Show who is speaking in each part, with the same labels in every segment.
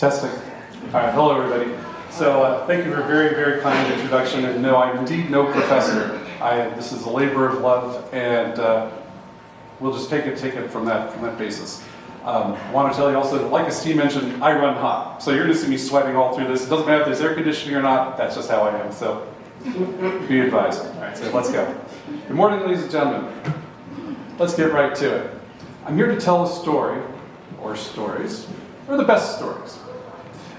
Speaker 1: Testing. All right, hello everybody. So thank you for a very, very kind introduction. And no, I'm indeed no professor. This is a labor of love, and we'll just take it from that basis. I want to tell you also that, like a steam engine, I run hot. So you're going to see me sweating all through this. It doesn't matter if there's air conditioning or not. That's just how I am. So be advised. All right, so let's go. Good morning, ladies and gentlemen. Let's get right to it. I'm here to tell a story, or stories, or the best stories,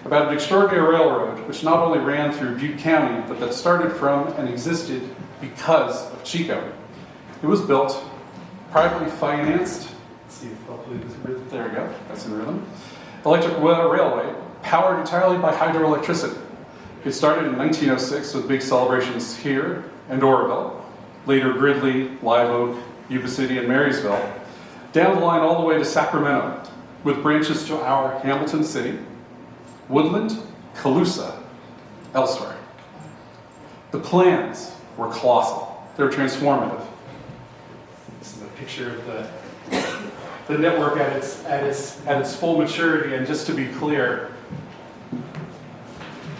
Speaker 1: about an extraordinary railroad which not only ran through Butte County, but that started from and existed because of Chico. It was built, privately financed, let's see, hopefully there we go, that's in rhythm, electric railway, powered entirely by hydroelectricity. It started in 1906 with big celebrations here and Oroville, later Gridley, Live Oak, Yuba City, and Marysville, down the line all the way to Sacramento, with branches to our Hamilton City, Woodland, Colusa, elsewhere. The plans were colossal. They were transformative. This is a picture of the network at its full maturity, and just to be clear,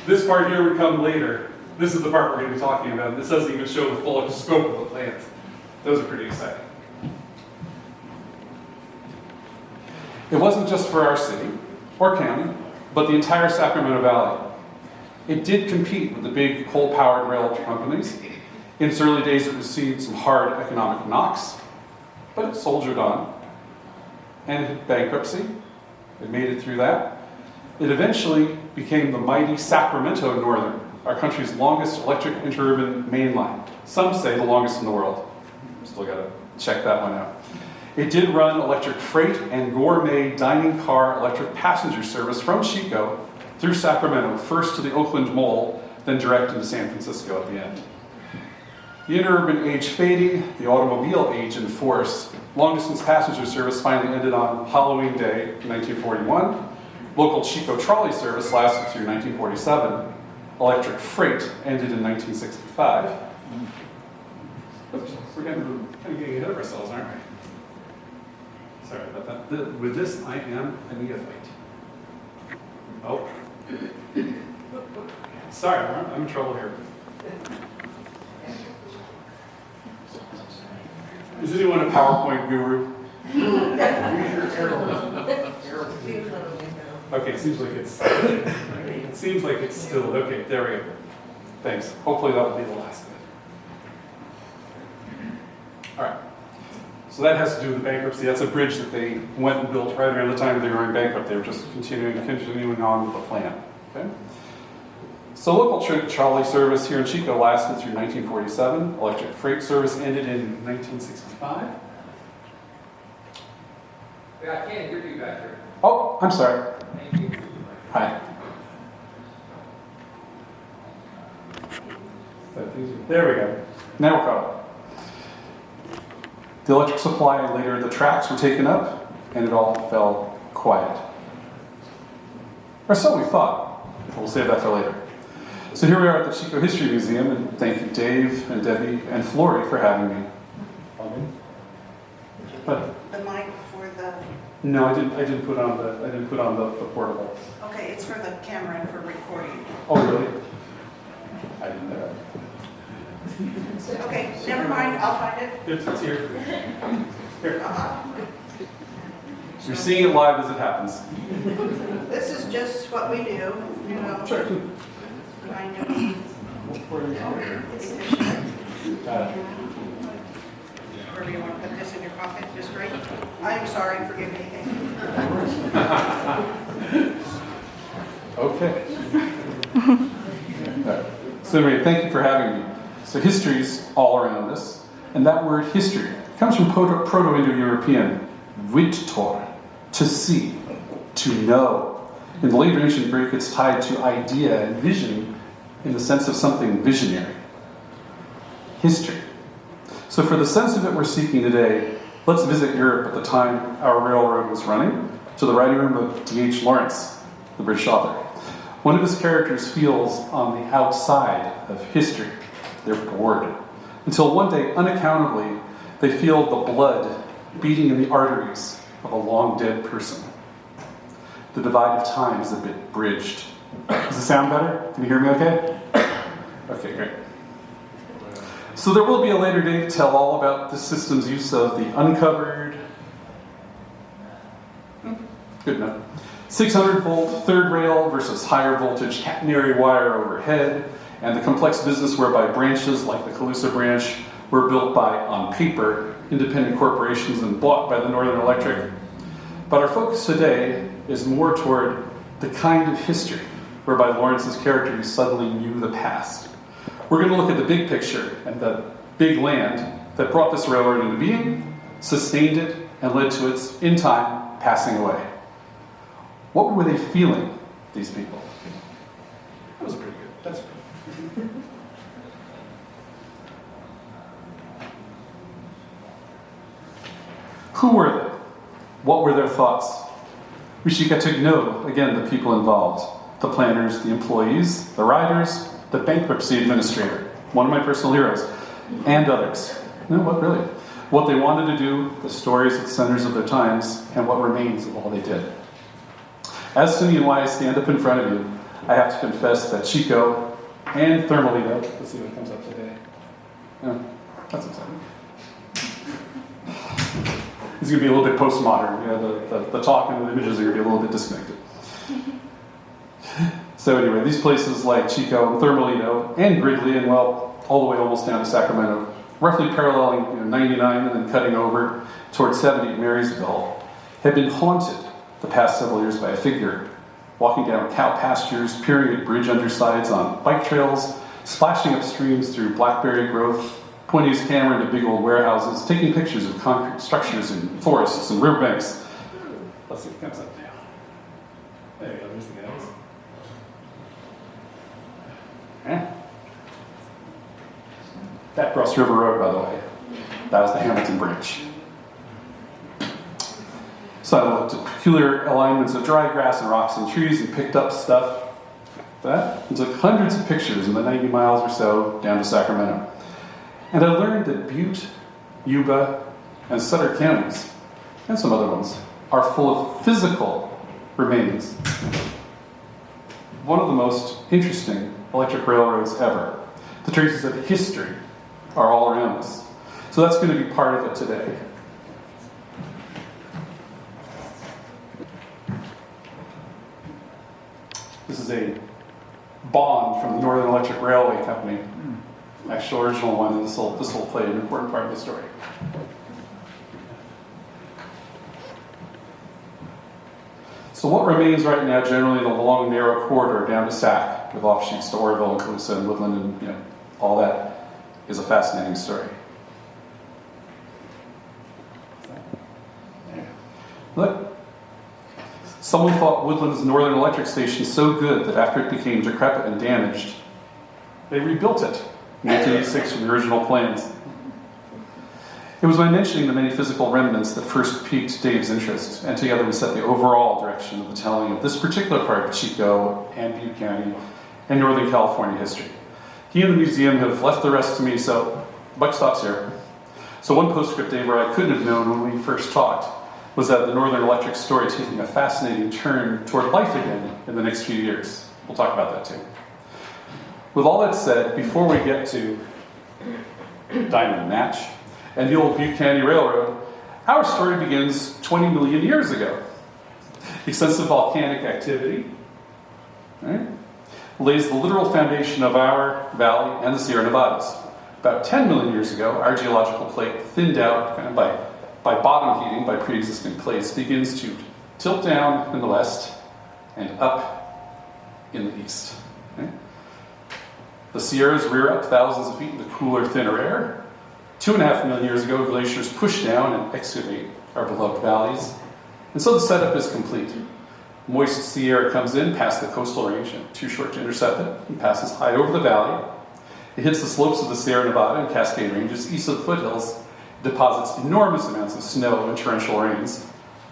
Speaker 1: this part here would come later. This is the part we're going to be talking about. This doesn't even show the full scope of the plans. Those are pretty exciting. It wasn't just for our city or county, but the entire Sacramento Valley. It did compete with the big coal-powered rail companies. In its early days, it received some hard economic knocks, but it soldiered on. And it hit bankruptcy. It made it through that. It eventually became the mighty Sacramento Northern, our country's longest electric interurban main line. Some say the longest in the world. Still got to check that one out. It did run electric freight and gourmet dining car electric passenger service from Chico through Sacramento, first to the Oakland Mall, then direct into San Francisco at the end. The interurban age fading, the automobile age in force, long-distance passenger service finally ended on Halloween Day in 1941. Local Chico trolley service lasted through 1947. Electric freight ended in 1965. Oops, we're kind of getting ahead of ourselves, aren't we? Sorry about that. With this, I am a neophyte. Oh. Sorry, I'm in trouble here. Is anyone a PowerPoint guru? Okay, it seems like it's still, okay, there we go. Thanks. Hopefully that will be the last of it. All right. So that has to do with the bankruptcy. That's a bridge that they went and built right around the time they were going bankrupt. They were just continuing on with the plan. Okay? So local trolley service here in Chico lasted through 1947. Electric freight service ended in 1965.
Speaker 2: Yeah, I can't hear you back here.
Speaker 1: Oh, I'm sorry.
Speaker 2: Thank you.
Speaker 1: Hi. There we go. Now we're caught up. The electric supply and later the tracks were taken up, and it all fell quiet. Or so we thought. We'll save that for later. So here we are at the Chico History Museum, and thank you Dave and Debbie and Flory for having me. But
Speaker 3: The mic for the,
Speaker 1: no, I didn't put on the portable.
Speaker 3: okay, it's for the camera and for recording.
Speaker 1: Oh really? I didn't know that.
Speaker 3: Okay, never mind, I'll find it.
Speaker 1: It's here. Here.
Speaker 3: Uh-huh.
Speaker 1: You're seeing it live as it happens.
Speaker 3: This is just what we do, you know.
Speaker 1: Sure.
Speaker 3: Kind of efficient. Wherever you want to put this in your pocket, just great. I'm sorry, forgive me.
Speaker 1: Okay. So anyway, thank you for having me. So history's all around us, and that word history comes from Proto-Indo-European "vittor," to see, to know. In the later ancient Greek, it's tied to idea and vision in the sense of something visionary. History. So for the sense of it we're seeking today, let's visit Europe at the time our railroad was running, to the writing room of D.H. Lawrence, the British author. One of his characters feels on the outside of history. They're bored. Until one day, unaccountably, they feel the blood beating in the arteries of a long dead person. the divide of time is a bit bridged. Does it sound better? Can you hear me okay? Okay, great. So there will be a later day to tell all about the system's use of the uncovered, good enough, 600 volt third rail versus higher voltage catenary wire overhead, and the complex business whereby branches like the Colusa branch were built by, on paper, independent corporations and bought by the Northern Electric. But our focus today is more toward the kind of history whereby Lawrence's characters suddenly knew the past. We're going to look at the big picture and the big land that brought this railroad into being, sustained it, and led to its, in time, passing away. What were they feeling, these people? That was pretty good. That's good. Who were they? What were their thoughts? We should get to know, again, the people involved. The planners, the employees, the riders, the bankruptcy administrator, one of my personal heroes, and others. No, what really? What they wanted to do, the stories at the centers of their times, and what remains of all they did. As to me and why I stand up in front of you, I have to confess that Chico and Thermalito, let's see what comes up today. Yeah, that's exciting. It's going to be a little bit postmodern. You know, the talk and the images are going to be a little bit disconnected. So anyway, these places like Chico and Thermalito and Gridley and, well, all the way almost down to Sacramento, roughly paralleling 99 and then cutting over towards 70 at Marysville, have been haunted the past several years by a figure walking down cow pastures, peering at bridge undersides on bike trails, splashing up streams through blackberry growth, pointing his camera into big old warehouses, taking pictures of concrete structures in forests and riverbanks. Let's see, it comes up now. There you go, there's the guys. Yeah. That Cross River Road, by the way, that was the Hamilton Bridge. So I looked at peculiar alignments of dry grass and rocks and trees and picked up stuff. And took hundreds of pictures in the 90 miles or so down to Sacramento. And I learned that Butte, Yuba, and Sutter counties, and some other ones, are full of physical remains. One of the most interesting electric railroads ever. The traces of history are all around us. So that's going to be part of it today. This is a bond from the Northern Electric Railway Company. Actual original one, and this will play an important part of the story. So what remains right now generally in a long, narrow corridor down to Sac, with offshoots to Oroville and Colusa and Woodland and all that, is a fascinating story. Look, someone thought Woodland's Northern Electric Station so good that after it became decrepit and damaged, they rebuilt it in 1986 from the original plans. It was by mentioning the many physical remnants that first piqued Dave's interest, and together we set the overall direction of the telling of this particular part of Chico and Butte County and Northern California history. He and the museum have left the rest to me, so buck stops here. So one postscript, Dave, where I couldn't have known when we first talked, was that the Northern Electric story taking a fascinating turn toward life again in the next few years. We'll talk about that too. With all that said, before we get to Diamond Match and the old Butte County Railroad, our story begins 20 million years ago. Extensive volcanic activity, right, lays the literal foundation of our valley and the Sierra Nevadas. About 10 million years ago, our geological plate thinned out kind of by bottom heating, by pre-existing plates, begins to tilt down in the west and up in the east. Okay? The Sierras rear up thousands of feet into cooler, thinner air. 2.5 million years ago, glaciers push down and excavate our beloved valleys. And so the setup is complete. Moist sea air comes in past the coastal range, too short to intercept it, and passes high over the valley. It hits the slopes of the Sierra Nevada and Cascade Ranges east of the foothills, deposits enormous amounts of snow and torrential rains.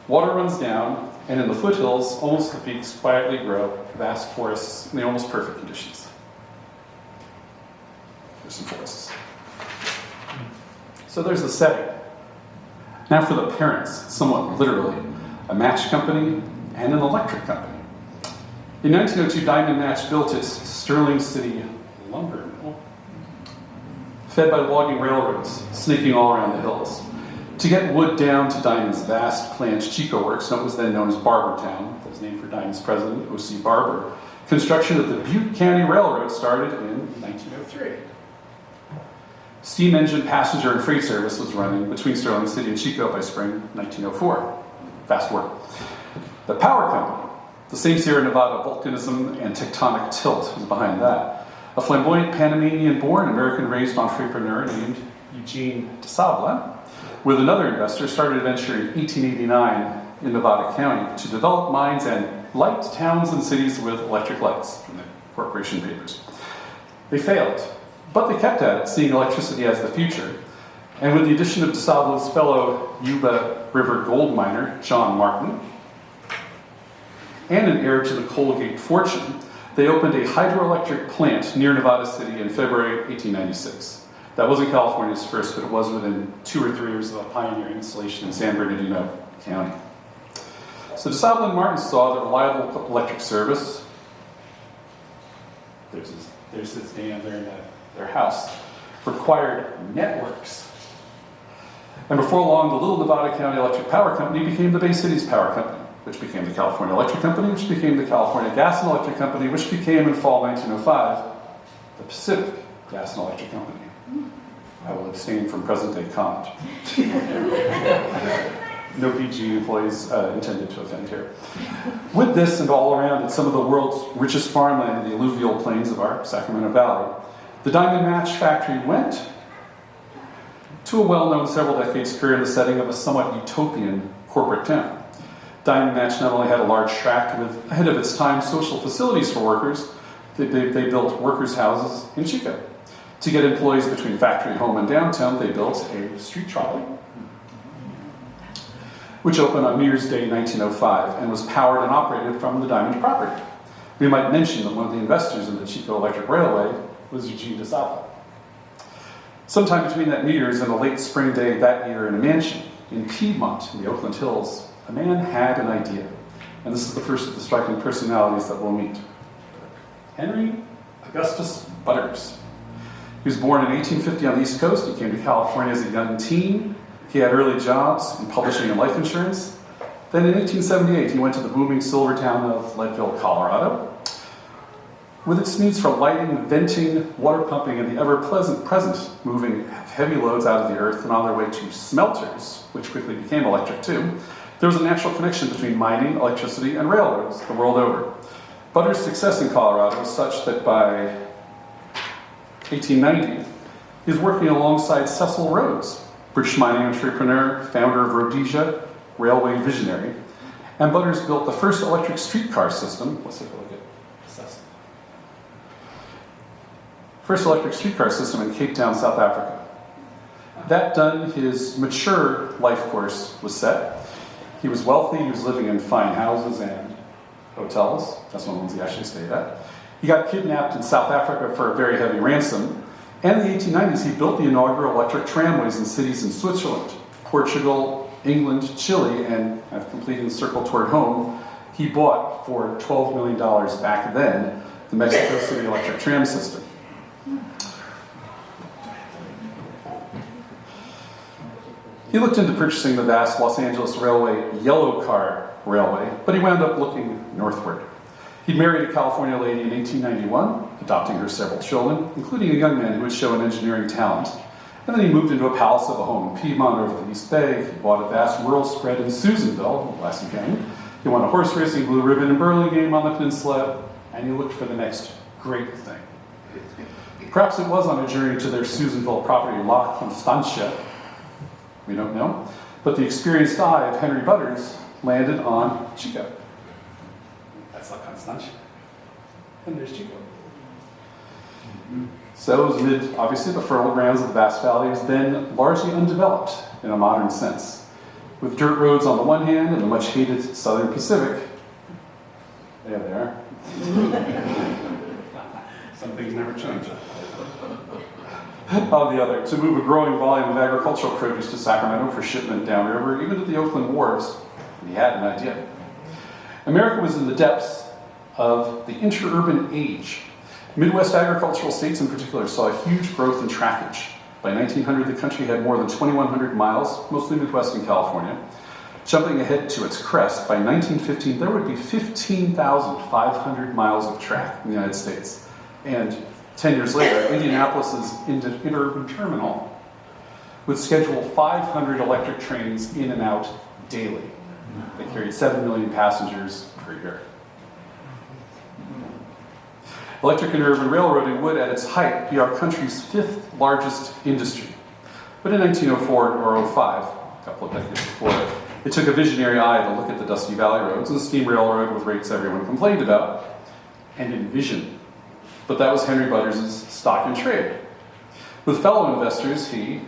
Speaker 1: Water runs down, and in the foothills, almost the peaks, quietly grow vast forests in the almost perfect conditions. There's some forests. So there's the setting. Now for the parents, somewhat literally. A match company, and an electric company. In 1902, Diamond Match built its Sterling City lumber mill, fed by logging railroads, snaking all around the hills. To get wood down to Diamond's vast plant, Chico Works, what was then known as Barbertown, that was named for Diamond's president, O.C. Barber, construction of the Butte County Railroad started in 1903. Steam engine passenger and freight service was running between Sterling City and Chico by spring 1904. Fast work. The power company, the same Sierra Nevada volcanism and tectonic tilt was behind that. A flamboyant Panamanian-born, American-raised entrepreneur named Eugene DeSable, with another investor, started a venture in 1889 in Nevada County to develop mines and light towns and cities with electric lights in the corporation papers. They failed, but they kept at it, seeing electricity as the future. And with the addition of DeSable's fellow Yuba River gold miner, John Martin, and an heir to the Colgate fortune, they opened a hydroelectric plant near Nevada City in February 1896. That wasn't California's first, but it was within 2 or 3 years of a pioneering installation in San Bernardino County. So DeSable and Martin saw that reliable electric service, there's this dam there in their house, required networks. And before long, the Little Nevada County Electric Power Company became the Bay Cities Power Company, which became the California Electric Company, which became the California Gas and Electric Company, which became, in fall 1905, the Pacific Gas and Electric Company. I will abstain from present-day comment. No PG employees intended to offend here. With this and all around it, some of the world's richest farmland in the alluvial plains of our Sacramento Valley, the Diamond Match factory went to a well-known several decades career in the setting of a somewhat utopian corporate town. Diamond Match not only had a large tract with ahead of its time social facilities for workers, they built workers' houses in Chico. To get employees between factory, home, and downtown, they built a street trolley, which opened on New Year's Day 1905 and was powered and operated from the Diamond property. We might mention that one of the investors in the Chico Electric Railway was Eugene DeSable. Sometime between that New Year's and a late spring day that year in a mansion in Piedmont in the Oakland Hills, a man had an idea. And this is the first of the striking personalities that we'll meet. Henry Augustus Butters. He was born in 1850 on the East Coast. He came to California as a young teen. He had early jobs in publishing and life insurance. Then in 1878, he went to the booming silver town of Leadville, Colorado. With its needs for lighting, venting, water pumping, and the ever-present moving heavy loads out of the earth and on their way to smelters, which quickly became electric too, there was a natural connection between mining, electricity, and railroads the world over. Butters' success in Colorado was such that by 1890, he was working alongside Cecil Rhodes, British mining entrepreneur, founder of Rhodesia, railway visionary, and Butters built the first electric streetcar system. Let's take a look at Cecil. First electric streetcar system in Cape Town, South Africa. That done, his mature life course was set. He was wealthy, he was living in fine houses and hotels. That's one of the ones he actually stayed at. He got kidnapped in South Africa for a very heavy ransom. And in the 1890s, he built the inaugural electric tramways in cities in Switzerland, Portugal, England, Chile, and I've completed the circle toward home. He bought for $12 million back then the Mexico City electric tram system. He looked into purchasing the vast Los Angeles Railway yellow car railway, but he wound up looking northward. He married a California lady in 1891, adopting her several children, including a young man who would show an engineering talent. And then he moved into a palace of a home in Piedmont over the East Bay. He bought a vast rural spread in Susanville, Lassie County. He won a horse racing blue ribbon and Burlingame on the peninsula, and he looked for the next great thing. Perhaps it was on a journey to their Susanville property, La Constancia. We don't know. But the experienced eye of Henry Butters landed on Chico. That's La Constancia. And there's Chico. So it was amid, obviously, the fertile grounds of the vast valley. It was then largely undeveloped in a modern sense. With dirt roads on the one hand and the much hated Southern Pacific. There they are. Some things never change. On the other, to move a growing volume of agricultural produce to Sacramento for shipment downriver, even to the Oakland wharves, he had an idea. America was in the depths of the interurban age. Midwest agricultural states in particular saw a huge growth in trackage. By 1900, the country had more than 2,100 miles, mostly Midwest and California. Jumping ahead to its crest, by 1915, there would be 15,500 miles of track in the United States. And 10 years later, Indianapolis's interurban terminal would schedule 500 electric trains in and out daily. They carried 7 million passengers per year. Electric interurban railroading would, at its height, be our country's 5th largest industry. But in 1904 or 05, a couple of decades before, it took a visionary eye to look at the dusty valley roads and the steam railroad with rates everyone complained about and envisioned. But that was Henry Butters' stock and trade. With fellow investors, he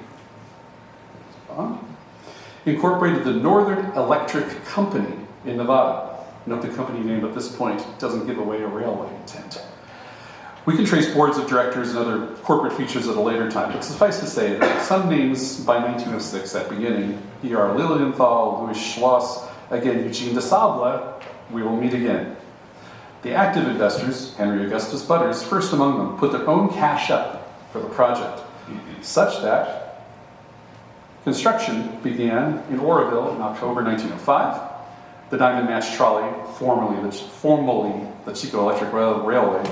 Speaker 1: incorporated the Northern Electric Company in Nevada. Note the company name at this point doesn't give away a railway intent. We can trace boards of directors and other corporate features at a later time, but suffice to say that some names by 1906 at beginning, E.R. Lilienthal, Louis Schloss, again Eugene de Sable, we will meet again. The active investors, Henry Augustus Butters, first among them, put their own cash up for the project, such that construction began in Oroville in October 1905. The Diamond Match Trolley, formerly the Chico Electric Railway,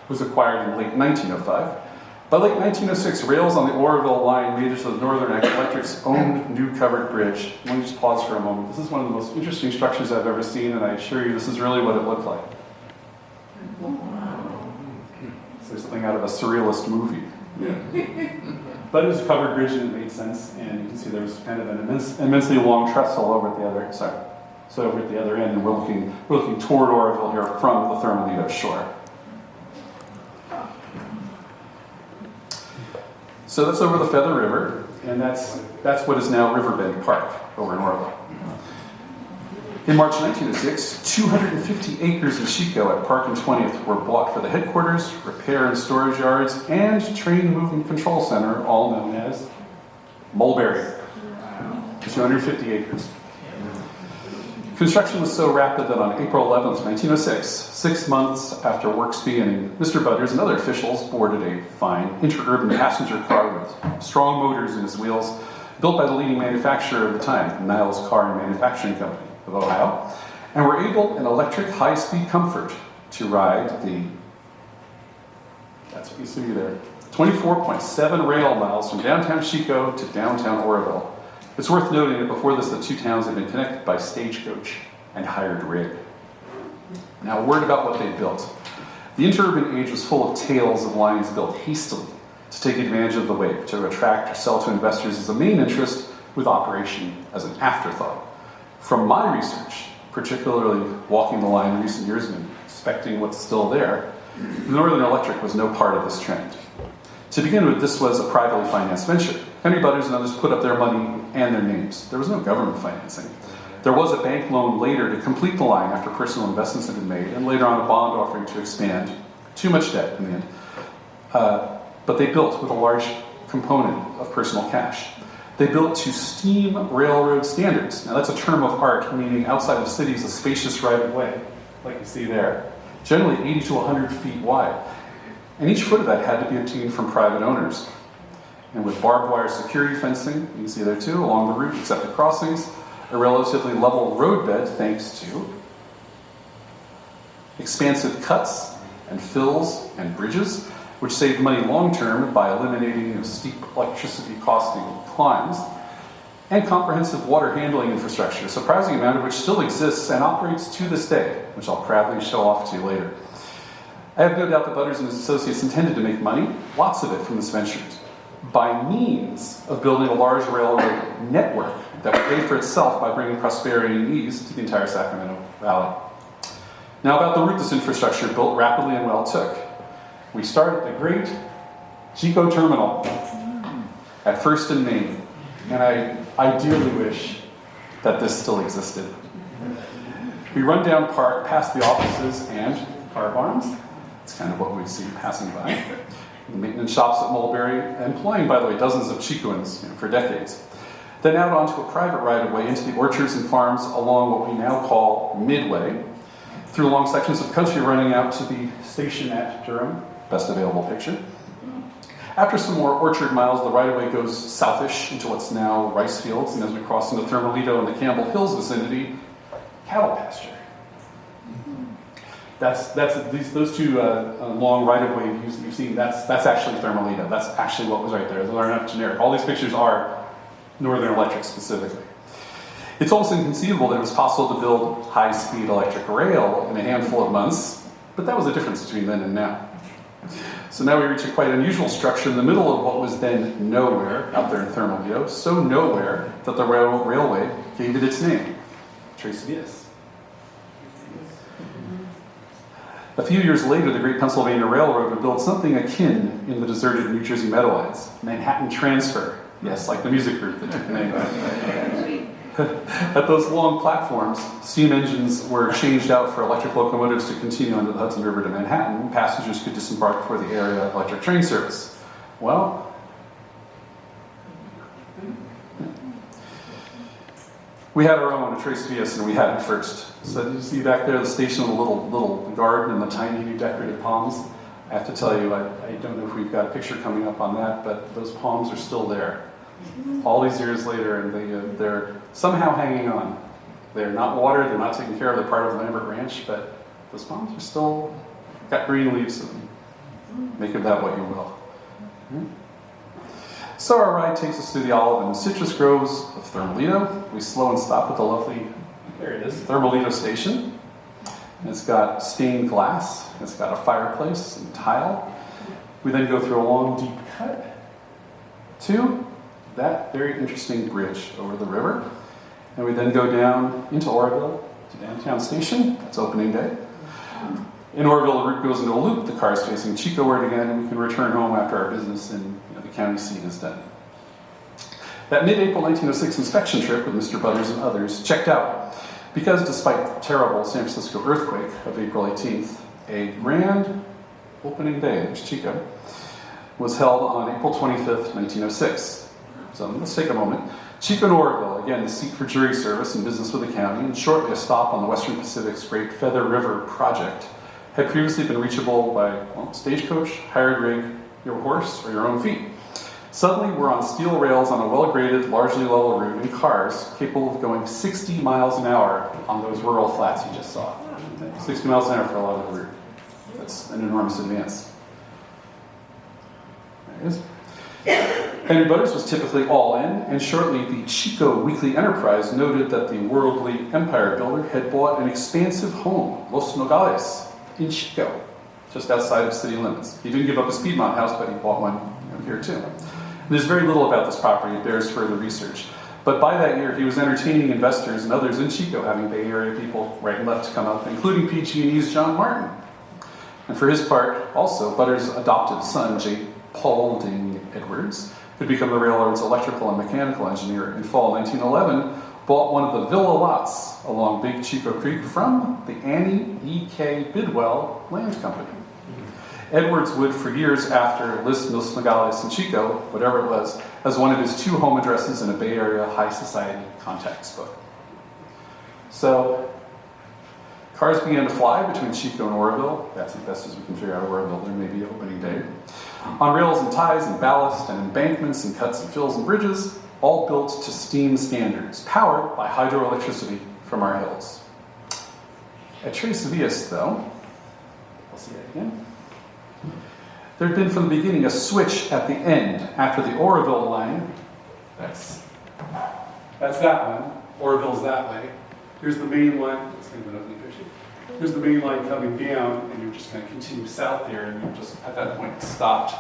Speaker 1: was acquired in late 1905. By late 1906, rails on the Oroville line made it to the Northern Electric's own new covered bridge. Let me just pause for a moment. This is one of the most interesting structures I've ever seen, and I assure you this is really what it looked like. So there's something out of a surrealist movie. But it was a covered bridge and it made sense, and you can see there was kind of an immensely long trestle over at the other over at the other end, and we're looking toward Oroville here from the Thermalito shore. So that's over the Feather River, and that's what is now Riverbend Park over in Oroville. In March 1906, 250 acres in Chico at Park and 20th were bought for the headquarters, repair and storage yards, and train movement control center, all known as Mulberry. 250 acres. Construction was so rapid that on April 11th, 1906, 6 months after work's beginning, Mr. Butters and other officials boarded a fine interurban passenger car with strong motors in its wheels, built by the leading manufacturer of the time, Niles Car and Manufacturing Company of Ohio, and were able in electric high-speed comfort to ride that's what you see there, 24.7 rail miles from downtown Chico to downtown Oroville. It's worth noting that before this, the two towns had been connected by stagecoach and hired rig. Now, a word about what they built. The interurban age was full of tales of lines built hastily to take advantage of the wave, to attract or sell to investors as a main interest, with operation as an afterthought. From my research, particularly walking the line in recent years and inspecting what's still there, Northern Electric was no part of this trend. To begin with, this was a privately financed venture. Henry Butters and others put up their money and their names. There was no government financing. There was a bank loan later to complete the line after personal investments had been made, and later on a bond offering to expand. Too much debt in the end. But they built with a large component of personal cash. They built to steam railroad standards. Now that's a term of art, meaning outside of cities, a spacious right-of-way, like you see there, generally 80 to 100 feet wide. And each foot of that had to be obtained from private owners. And with barbed wire security fencing, you can see there too, along the route, except at crossings, a relatively level roadbed thanks to expansive cuts and fills and bridges, which saved money long-term by eliminating steep electricity costing climbs, and comprehensive water handling infrastructure, a surprising amount of which still exists and operates to this day, which I'll proudly show off to you later. I have no doubt that Butters and his associates intended to make money, lots of it from this venture, by means of building a large railroad network that would pay for itself by bringing prosperity and ease to the entire Sacramento Valley. Now about the route this infrastructure built rapidly and well took. We start at the great Chico Terminal at First and Main, and I ideally wish that this still existed. We run down Park past the offices and car barns. It's kind of what we see passing by. The maintenance shops at Mulberry, employing, by the way, dozens of Chicoans for decades. Then out onto a private right-of-way into the orchards and farms along what we now call Midway. through long sections of country running out to the station at Durham, best available picture. After some more orchard miles, the right-of-way goes southish into what's now rice fields, and as we cross into Thermalito and the Campbell Hills vicinity, cattle pasture. Those two long right-of-way views that you've seen, that's actually Thermalito. That's actually what was right there. Those are not generic. All these pictures are Northern Electric specifically. It's almost inconceivable that it was possible to build high-speed electric rail in a handful of months, but that was the difference between then and now. So now we reach a quite unusual structure in the middle of what was then nowhere out there in Thermalito, so nowhere that the railway gave it its name, Tres Vías. A few years later, the Great Pennsylvania Railroad would build something akin in the deserted New Jersey Meadowlands, Manhattan Transfer. Yes, like the music group that took the name. At those long platforms, steam engines were changed out for electric locomotives to continue under the Hudson River to Manhattan. Passengers could disembark for the area electric train service. Well, we had our own, a Tres Vías, and we had it first. So you see back there the station with a little garden and the tiny new decorative palms. I have to tell you, I don't know if we've got a picture coming up on that, but those palms are still there. All these years later, and they're somehow hanging on. They're not watered, they're not taken care of, they're part of the Lambert Ranch, but those palms are still got green leaves to them. Make of that what you will. So our ride takes us through the olive and citrus groves of Thermalito. We slow and stop at the lovely, there it is, Thermalito Station. And it's got stained glass, it's got a fireplace and tile. We then go through a long, deep cut to that very interesting bridge over the river. And we then go down into Oroville to downtown station. That's opening day. In Oroville, the route goes into a loop. The car's facing Chico-ward again, and we can return home after our business in the county seat is done. That mid-April 1906 inspection trip with Mr. Butters and others checked out because despite the terrible San Francisco earthquake of April 18th, a grand opening day, there's Chico, was held on April 25th, 1906. So let's take a moment. Chico and Oroville, again, the seat for jury service and business with the county, and shortly a stop on the Western Pacific's Great Feather River project, had previously been reachable by stagecoach, hired rig, your horse, or your own feet. Suddenly, we're on steel rails on a well-graded, largely level route in cars capable of going 60 miles an hour on those rural flats you just saw. 60 miles an hour for a lot of the route. That's an enormous advance. There it is. Henry Butters was typically all in, and shortly the Chico Weekly Enterprise noted that the worldly empire builder had bought an expansive home, Los Nogales, in Chico, just outside of city limits. He didn't give up his Piedmont house, but he bought one here too. And there's very little about this property, it bears further research. But by that year, he was entertaining investors and others in Chico, having Bay Area people right and left come up, including PG&E's John Martin. And for his part, also, Butters' adopted son, J. Paulding Edwards, who'd become the railroad's electrical and mechanical engineer in fall 1911, bought one of the villa lots along Big Chico Creek from the Annie E.K. Bidwell Land Company. Edwards would, for years after, list Los Nogales and Chico, whatever it was, as one of his 2 home addresses in a Bay Area high society contacts book. So, cars began to fly between Chico and Oroville. That's as best as we can figure out Oroville. There may be an opening day. On rails and ties and ballast and embankments and cuts and fills and bridges, all built to steam standards, powered by hydroelectricity from our hills. At Tres Vías, though, I'll see that again. There had been from the beginning a switch at the end after the Oroville line. That's that one. Oroville's that way. Here's the main line. That's kind of an ugly picture. Here's the main line coming down, and you're just going to continue south there, and you just, at that point, stopped.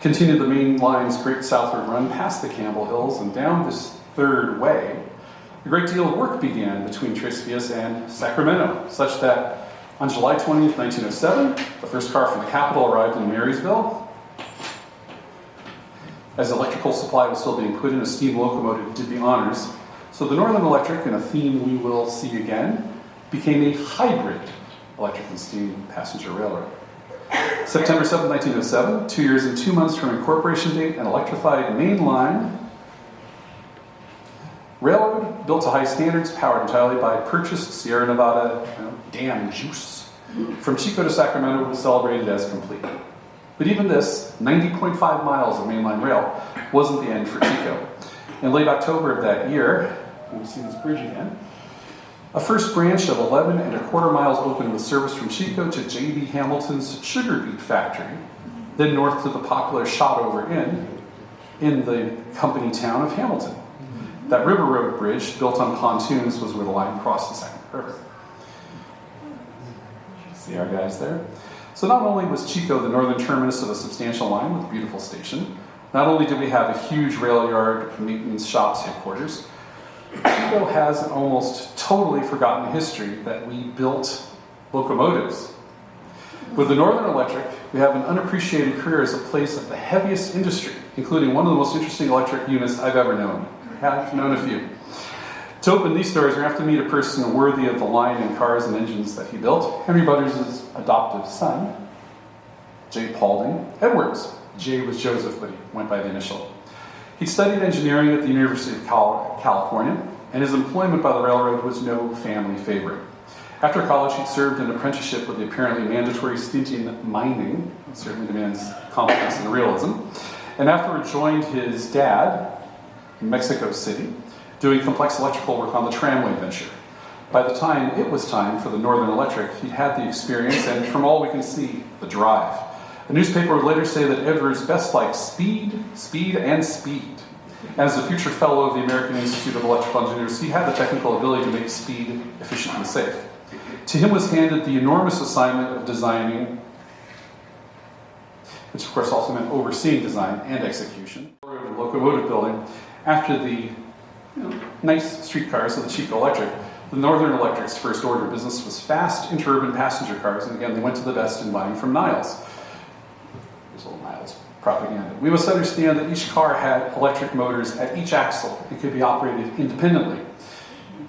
Speaker 1: Continued the main line's great southward run past the Campbell Hills and down this third way. A great deal of work began between Tres Vías and Sacramento, such that on July 20th, 1907, the first car from the capital arrived in Marysville. As electrical supply was still being put in, a steam locomotive did the honors. So the Northern Electric, in a theme we will see again, became a hybrid electric and steam passenger railroad. September 7, 1907, 2 years and 2 months from incorporation date, an electrified main line Railroad, built to high standards, powered entirely by purchased Sierra Nevada dam juice. From Chico to Sacramento was celebrated as complete. But even this, 90.5 miles of mainline rail, wasn't the end for Chico. In late October of that year, we'll see this bridge again, a first branch of 11.25 miles opened with service from Chico to J.B. Hamilton's sugar beet factory, then north to the popular Shotover Inn in the company town of Hamilton. That River Road bridge, built on pontoons, was where the line crossed the Sacramento River. See our guys there? So not only was Chico the northern terminus of a substantial line with a beautiful station, not only did we have a huge rail yard, maintenance shops, headquarters, Chico has an almost totally forgotten history that we built locomotives. With the Northern Electric, we have an unappreciated career as a place of the heaviest industry, including one of the most interesting electric units I've ever known. I've known a few. To open these doors, we have to meet a person worthy of the line in cars and engines that he built, Henry Butters' adoptive son, J. Paulding Edwards. J was Joseph, but he went by the initial. He studied engineering at the University of California, and his employment by the railroad was no family favorite. After college, he served an apprenticeship with the apparently mandatory stint in mining. It certainly demands competence and realism. And afterward joined his dad in Mexico City, doing complex electrical work on the tramway venture. By the time it was time for the Northern Electric, he'd had the experience and, from all we can see, the drive. The newspaper would later say that Edwards best liked speed, speed, and speed. As a future fellow of the American Institute of Electrical Engineers, he had the technical ability to make speed efficient and safe. To him was handed the enormous assignment of designing, which of course also meant overseeing design and execution, locomotive building. After the nice streetcars of the Chico Electric, the Northern Electric's first order of business was fast interurban passenger cars, and again, they went to the best in buying from Niles. There's a little Niles propaganda. We must understand that each car had electric motors at each axle and could be operated independently.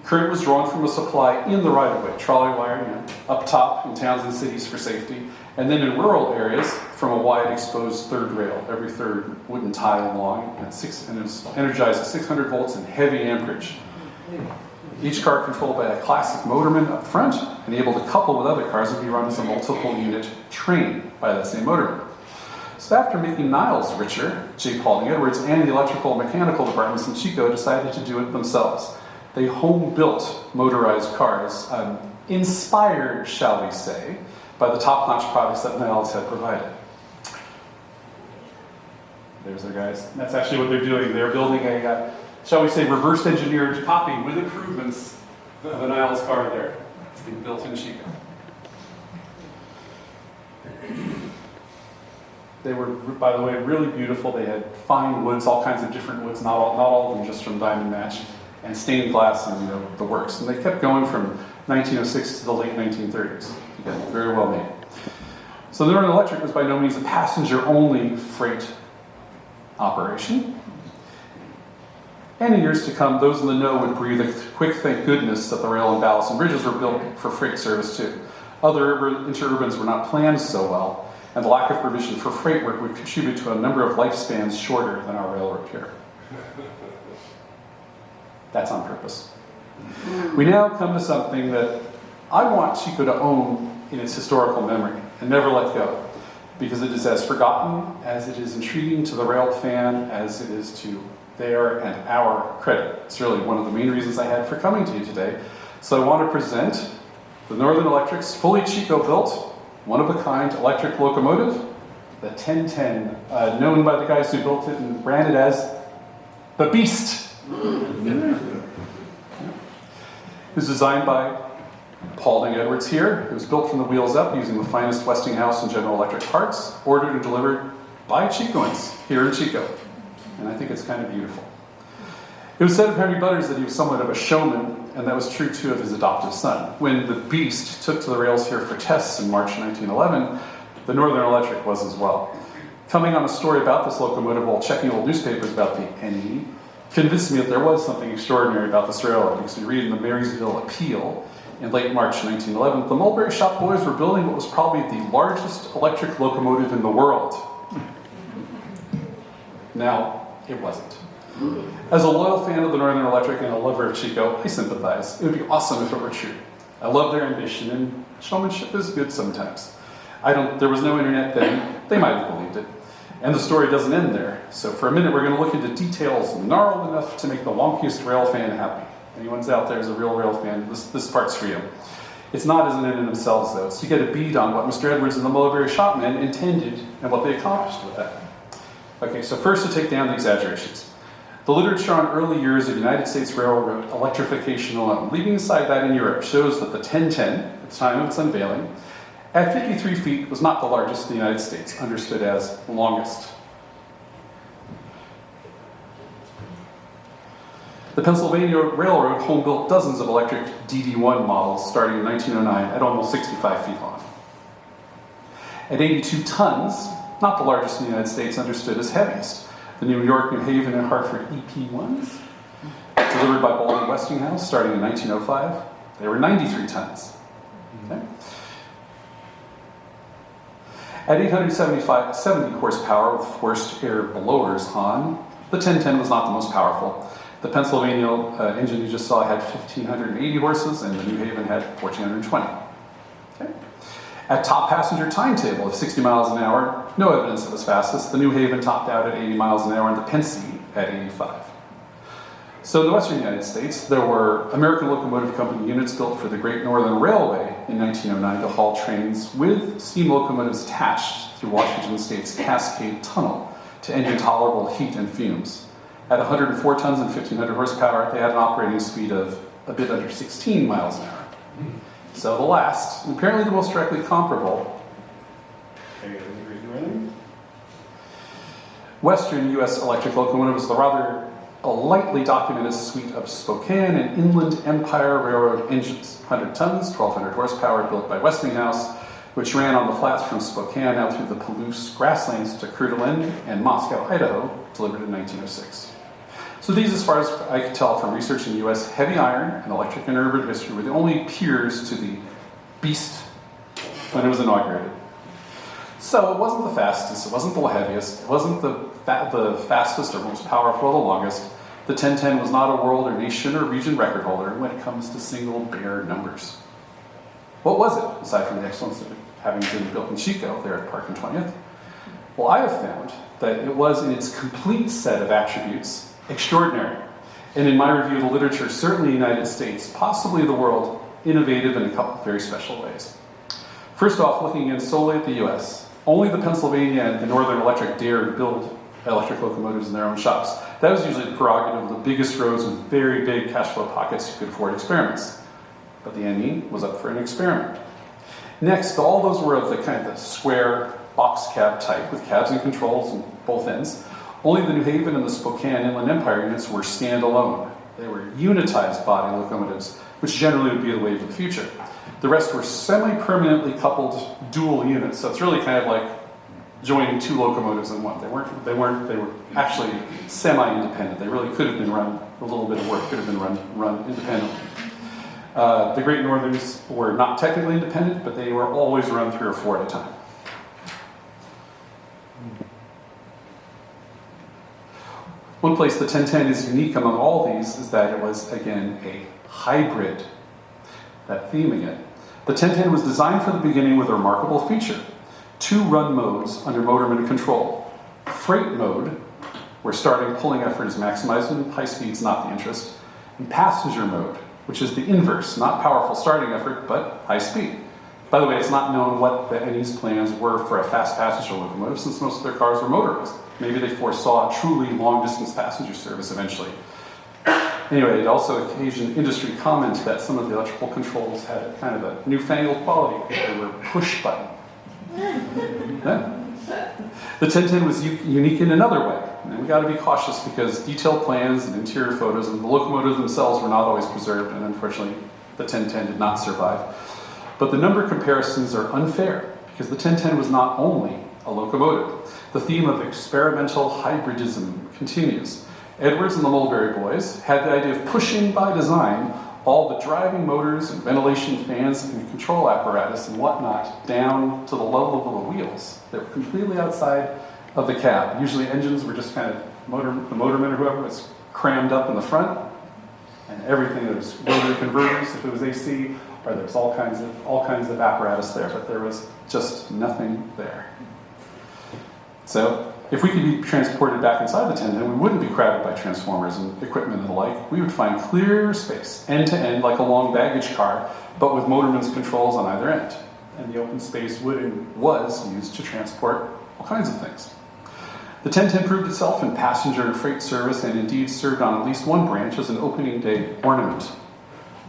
Speaker 1: Current was drawn from a supply in the right-of-way, trolley wire, up top in towns and cities for safety, and then in rural areas from a wide exposed third rail, every third wooden tie long, and it was energized at 600 volts and heavy amperage. Each car controlled by a classic motorman up front and able to couple with other cars and be run as a multiple unit train by that same motorman. So after making Niles richer, J. Paulding Edwards and the electrical and mechanical departments in Chico decided to do it themselves. They home-built motorized cars, inspired, shall we say, by the top-notch products that Niles had provided. There's our guys. That's actually what they're doing. They're building a, shall we say, reverse engineered copy with improvements of the Niles car there. It's being built in Chico. They were, by the way, really beautiful. They had fine woods, all kinds of different woods, not all of them just from Diamond Match, and stained glass and the works. And they kept going from 1906 to the late 1930s. Again, very well made. So the Northern Electric was by no means a passenger-only freight operation. And in years to come, those in the know would breathe a quick thank goodness that the rail and ballast and bridges were built for freight service too. Other interurbans were not planned so well, and the lack of provision for freight work would contribute to a number of lifespans shorter than our railroad here. That's on purpose. We now come to something that I want Chico to own in its historical memory and never let go, because it is as forgotten as it is intriguing to the rail fan as it is to their and our credit. It's really one of the main reasons I had for coming to you today. So I want to present the Northern Electric's fully Chico-built, one-of-a-kind electric locomotive, the 1010, known by the guys who built it and ran it as the Beast. It was designed by Paulding Edwards here. It was built from the wheels up using the finest Westinghouse and General Electric parts, ordered and delivered by Chicoans here in Chico. And I think it's kind of beautiful. It was said of Henry Butters that he was somewhat of a showman, and that was true too of his adoptive son. When the Beast took to the rails here for tests in March 1911, the Northern Electric was as well. Coming on a story about this locomotive while checking old newspapers about the NE convinced me that there was something extraordinary about this railroad, because we read in the Marysville Appeal in late March 1911, the Mulberry Shop boys were building what was probably the largest electric locomotive in the world. Now, it wasn't. As a loyal fan of the Northern Electric and a lover of Chico, I sympathize. It would be awesome if it were true. I love their ambition, and showmanship is good sometimes. There was no internet then, they might have believed it. And the story doesn't end there. So for a minute, we're going to look into details gnarled enough to make the wonkiest rail fan happy. Anyone's out there is a real rail fan, this part's for you. It's not as an end in themselves, though. So you get a bead on what Mr. Edwards and the Mulberry Shopmen intended and what they accomplished with that. Okay, so first to take down the exaggerations. The literature on early years of United States railroad electrification alone, leaving aside that in Europe, shows that the 1010, at the time of its unveiling, at 53 feet was not the largest in the United States, understood as longest. The Pennsylvania Railroad home-built dozens of electric DD1 models starting in 1909 at almost 65 feet long. At 82 tons, not the largest in the United States, understood as heaviest. The New York, New Haven, and Hartford EP1s, delivered by Baldwin Westinghouse starting in 1905, they were 93 tons. Okay. At 870 horsepower with forced air blowers on, the 1010 was not the most powerful. The Pennsylvania engine you just saw had 1,580 horses, and the New Haven had 1,420. Okay. At top passenger timetable of 60 miles an hour, no evidence it was fastest. The New Haven topped out at 80 miles an hour, and the Pennsy at 85. So in the western United States, there were American Locomotive Company units built for the Great Northern Railway in 1909 to haul trains with steam locomotives attached through Washington State's Cascade Tunnel to engine tolerable heat and fumes. At 104 tons and 1,500 horsepower, they had an operating speed of a bit under 16 miles an hour. So the last, and apparently the most directly comparable, Western U.S. electric locomotive was the rather a lightly documented suite of Spokane and Inland Empire Railroad engines, 100 tons, 1,200 horsepower, built by Westinghouse, which ran on the flats from Spokane out through the Palouse grasslands to Coeur d'Alene and Moscow, Idaho, delivered in 1906. So these, as far as I could tell from research in U.S. heavy iron and electric and urban history, were the only peers to the beast when it was inaugurated. So it wasn't the fastest, it wasn't the heaviest, it wasn't the fastest or most powerful or the longest. The 1010 was not a world or nation or region record holder when it comes to single bare numbers. What was it, aside from the excellence of it having been built in Chico, there at Park and 20th? Well, I have found that it was, in its complete set of attributes, extraordinary. And in my review of the literature, certainly the United States, possibly the world, innovative in a couple of very special ways. First off, looking in solely at the US, only the Pennsylvania and the Northern Electric dared build electric locomotives in their own shops. That was usually the prerogative of the biggest roads with very big cash flow pockets who could afford experiments. But the NE was up for an experiment. Next, all those were of the kind of the square box cab type with cabs and controls on both ends. Only the New Haven and the Spokane Inland Empire units were standalone. They were unitized body locomotives, which generally would be the wave of the future. The rest were semi-permanently coupled dual units. So it's really kind of like joining two locomotives in one. They were actually semi-independent. They really could have been run, a little bit of work could have been run independently. The Great Northerns were not technically independent, but they were always run 3 or 4 at a time. One place the 1010 is unique among all these is that it was, again, a hybrid. That theme again. The 1010 was designed from the beginning with a remarkable feature. 2 run modes under motorman control. Freight mode, where starting and pulling effort is maximized and high speed's not the interest. And passenger mode, which is the inverse, not powerful starting effort, but high speed. By the way, it's not known what the NE's plans were for a fast passenger locomotive, since most of their cars were motorized. Maybe they foresaw truly long-distance passenger service eventually. Anyway, it also occasioned industry comment that some of the electrical controls had kind of a newfangled quality. They were push button. Yeah. The 1010 was unique in another way. And we got to be cautious because detailed plans and interior photos of the locomotives themselves were not always preserved, and unfortunately, the 1010 did not survive. But the number comparisons are unfair because the 1010 was not only a locomotive. The theme of experimental hybridism continues. Edwards and the Mulberry Boys had the idea of pushing by design all the driving motors and ventilation fans and control apparatus and whatnot down to the level of the wheels that were completely outside of the cab. Usually engines were just kind of, the motorman or whoever was crammed up in the front, and everything. There was rotary converters if it was AC, or there was all kinds of apparatus there, but there was just nothing there. So if we could be transported back inside the 1010, we wouldn't be crowded by transformers and equipment and the like. We would find clear space, end to end, like a long baggage car, but with motorman's controls on either end. And the open space was used to transport all kinds of things. The 1010 proved itself in passenger and freight service, and indeed served on at least one branch as an opening day ornament.